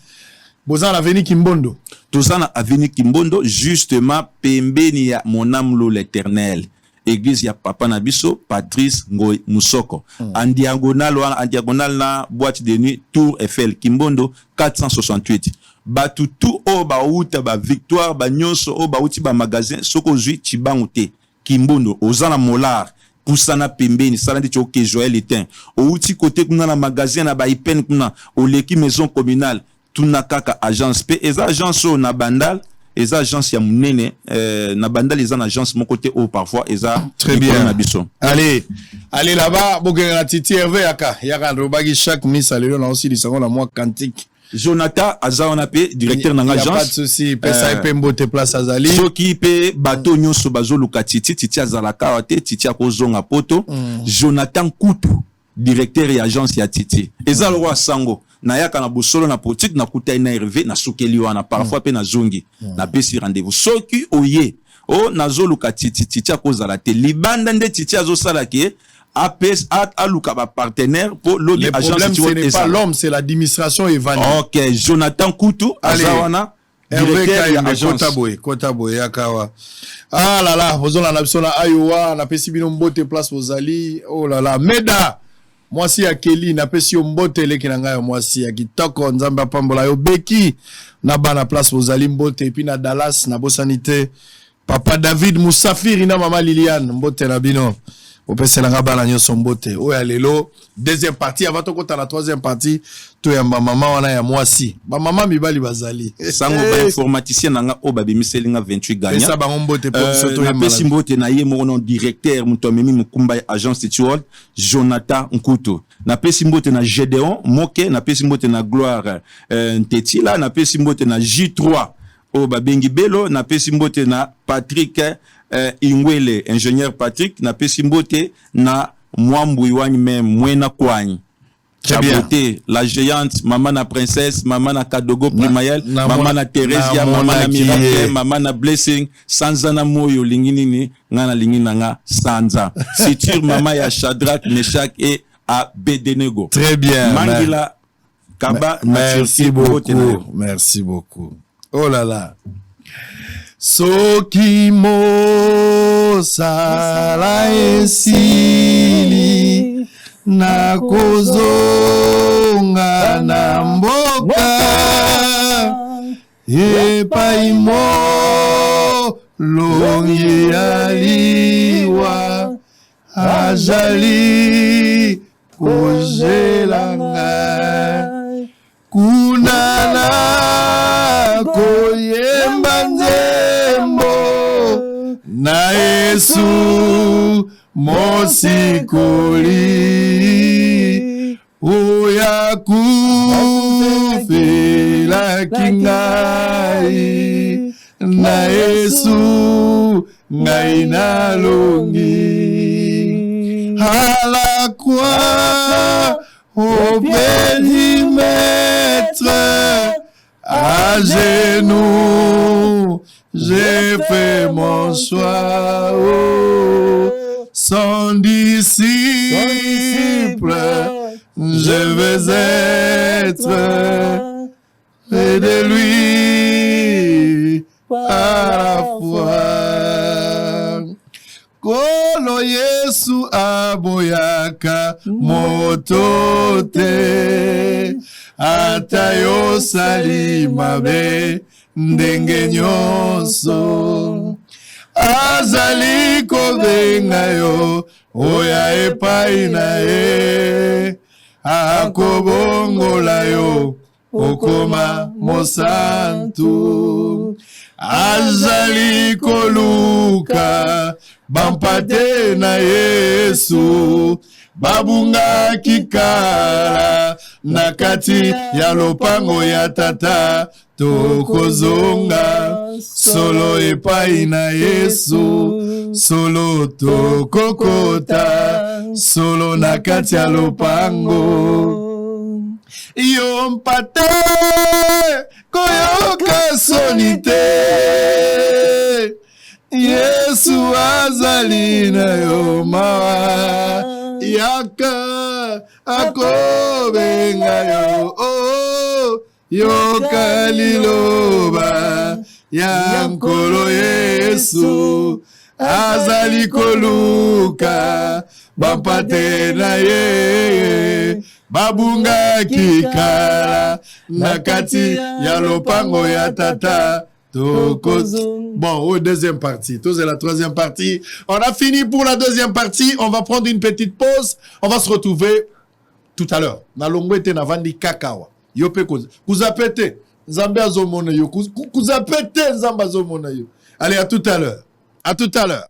Bozan l'avenue Kimbondo. Tozana avenue Kimbondo, justement, pembeni ya mon âme l'éternel. Église ya Papa Nabiso, Patrice Ngoy Musoko. En diagonale na boîte de nuit, Tour Eiffel, Kimbondo, 468. Batu tout o ba outa ba victoire, ba nyonso o ba outi ba magasin, soko zui Chibangute, Kimbondo, Ozana Molar. Poussana pembeni salandi choke Joël Etin outi côté kuna na magasin na ba ipen kuna oleki maison communale tuna kaka agence pe eza agence na bandal eza agence ya munene na bandal eza na agence mon côté au parfois eza très bien na biso. Allez là-bas bogena titi Hervé yaka robagi chaque misa lelo na aussi lisango na moi cantique Jonathan Azaona pe directeur na agence. Pas de souci, pesa epembo te place azali. Soki pe bato nyonso bazoluka titi azalaka te titi akozonga poto. Jonathan Kutu directeur ya agence ya titi. Eza lo roi sango na yaka na bosolo na politique na kutai na Hervé na sokeli wana parfois pe na zongi na pesi rendez-vous. Soki oye o nazoluka titi akozala te libanda nde titi azosala ke APS aluka ba partenaire pour l'autre agence. Le problème ce n'est pas l'homme, c'est l'administration Evani. OK, Jonathan Kutu Azawana directeur ya agence Kotaboye akawa. Ah là là, vous on a l'option na Iowa, na pesi bino mbote place Ozali. Oh là là, Meda. Moi si ya Kelly na pesi mbote leki na ngayo moi si ya kitoko nzamba pambola yo beki na bana place Ozali mbote et puis na Dallas na bosanité. Papa David Moussafiri na mama Liliane mbote na bino. Au PC la ngabala nyo sombote. Oya lelo deuxième partie avant to kota la troisième partie to ya maman wana ya mwasi. Ba maman mibali bazali. Sango ba informaticien nanga o ba bimiselinga 28 gagnant. Esa ba ngombote pour to ya pesi mbote na ye mon directeur muto memi mukumba agence City World Jonathan Nkuto. Na pesi mbote na Gédéon Moke na pesi mbote na Gloire Ntetila na pesi mbote na J3 o ba bengi belo na pesi mbote na Patrick Ingwele, ingénieur Patrick, na pesimbote na mwambu iwani même mwena kwani. Chabote, la géante, maman na princesse, maman na Kadogo Primayel, maman na Thérèse, maman na Miracle, maman na Blessing, sanza na moyo lingini ngana lingina nga sanza. Situr maman ya Shadrach, Meshach et Abednego. Très bien. Mangila Kaba, merci beaucoup. Merci beaucoup. Oh là là. Soki mo sala esili na kozonga na mboka epai mo longi aliwa ajali kojelanga kunana koyemba nzembo na Yesu mosikoli oya kufela kingai na Yesu ngai nalongi à la croix au périmètre à genoux j'ai fait mon choix son disciple je veux être près de lui à la fois. Kolo Yesu aboyaka motote atayo salimabe ndenge nyonso azali kobenga yo oya epai na ye akobongola yo okoma mosantu azali koluka bampate na Yesu babunga kikala na kati ya lopango ya tata tokozonga solo epai na Yesu solo tokokota solo na kati ya lopango yo mpate koyoka soni te Yesu azali na yo mawa yaka akobenga yo yoka liloba ya nkolo Yesu azali koluka bampate na ye babunga kikala na kati ya lopango ya tata Bon, au deuxième partie. C'est la troisième partie. On a fini pour la deuxième partie. On va prendre une petite pause. On va se retrouver tout à l'heure. Na longwete na vandi kakawa. Yope koza. Kuzapete. Nzambe azomona yo. Kuzapete nzambe azomona yo. Allez, à tout à l'heure. À tout à l'heure.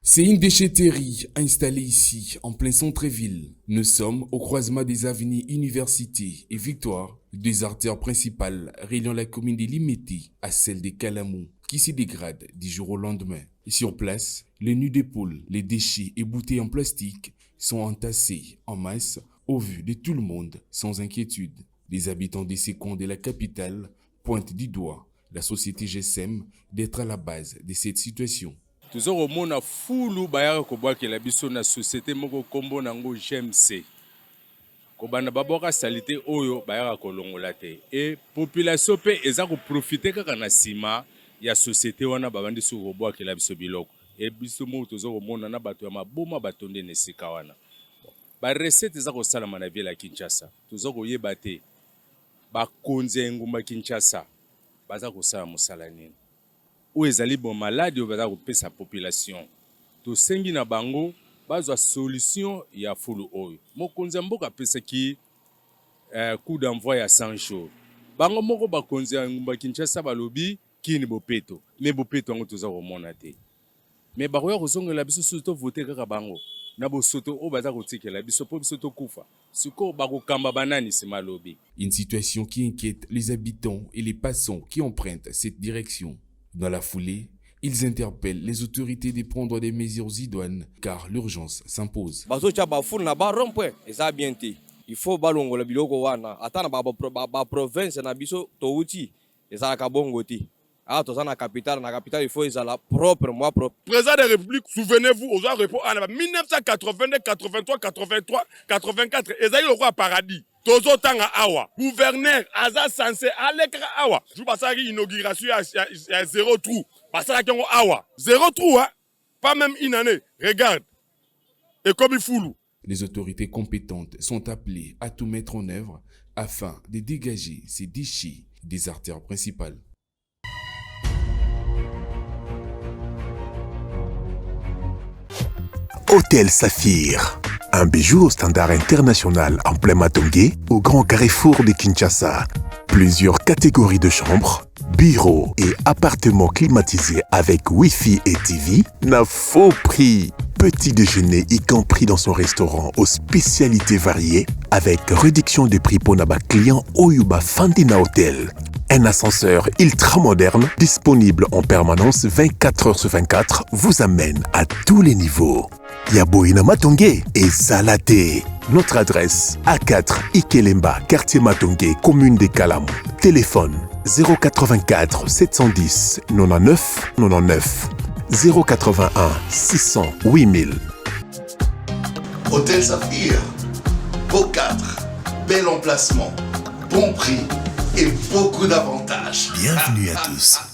C'est une déchetterie installée ici, en plein centre-ville. Nous sommes au croisement des avenues Université et Victoire, deux artères principales reliant la commune de Limeti à celle de Kalamou, qui se dégradent du jour au lendemain. Et sur place, les nids de poules, les déchets et bouteilles en plastique sont entassés en masse au vu de tout le monde, sans inquiétude. Les habitants de ces coins de la capitale pointent du doigt la société GSM d'être à la base de cette situation. Toujours mona fulu bayaka kobwakela biso na société moko kombo nango GMC. Kobana baboka salite oyo bayaka kolongola te. Et population pe eza ko profiter kaka na sima ya société wana babandi so kobwakela biso biloko. Et biso mo toujours mona na bato ya maboma batonde ne sika wana. Ba recette eza ko salama na ville ya Kinshasa. Toujours koyeba te ba konze ngumba Kinshasa baza ko sala musala nini. Ou ezali bon malade ou baza kopesa population to sengi na bango bazwa solution ya fulu oyo mokonzi mboka pesa ki coup d'envoi ya 100 jours bango moko bakonzi ya ngumba Kinshasa balobi kini bopeto mais bopeto ngo toza komona te mais bakoya kozongela biso soto voter kaka bango na bosoto o baza kotikela biso po biso to kufa siko bakokamba banani se malobi. Une situation qui inquiète les habitants et les passants qui empruntent cette direction. Dans la foulée, ils interpellent les autorités de prendre des mesures idoines car l'urgence s'impose. Il faut balongola biloko wana atana ba province na biso touti ezalaka bongo ti. Ah tozana capitale na capitale il faut ezala propre moi propre. Président de la République, souvenez-vous aux répond en 1982, 83, 83, 84 ezali le roi paradis. Tozo tanga awa gouverneur aza censé alekra awa ju basaki inauguration ya zéro trou basaka kongo awa zéro trou hein? Pas même une année regarde et comme il foulou. Les autorités compétentes sont appelées à tout mettre en œuvre afin de dégager ces déchets des artères principales. Hôtel Saphir, un bijou au standard international en plein Matongé, au grand carrefour de Kinshasa. Plusieurs catégories de chambres, bureaux et appartements climatisés avec Wi-Fi et TV n'a faux prix. Petit déjeuner y compris dans son restaurant aux spécialités variées avec réduction des prix pour naba client Oyuba Fandina Hotel. Un ascenseur ultra moderne, disponible en permanence 24 heures sur 24, vous amène à tous les niveaux. Yaboina Matongé et Salaté. Notre adresse A4 Ikelemba, quartier Matongé, commune des Kalamou. Téléphone 084 710 99 99 081 600 8000. Hôtel Saphir, Beau 4, bel emplacement, bon prix et beaucoup d'avantages. Bienvenue à tous.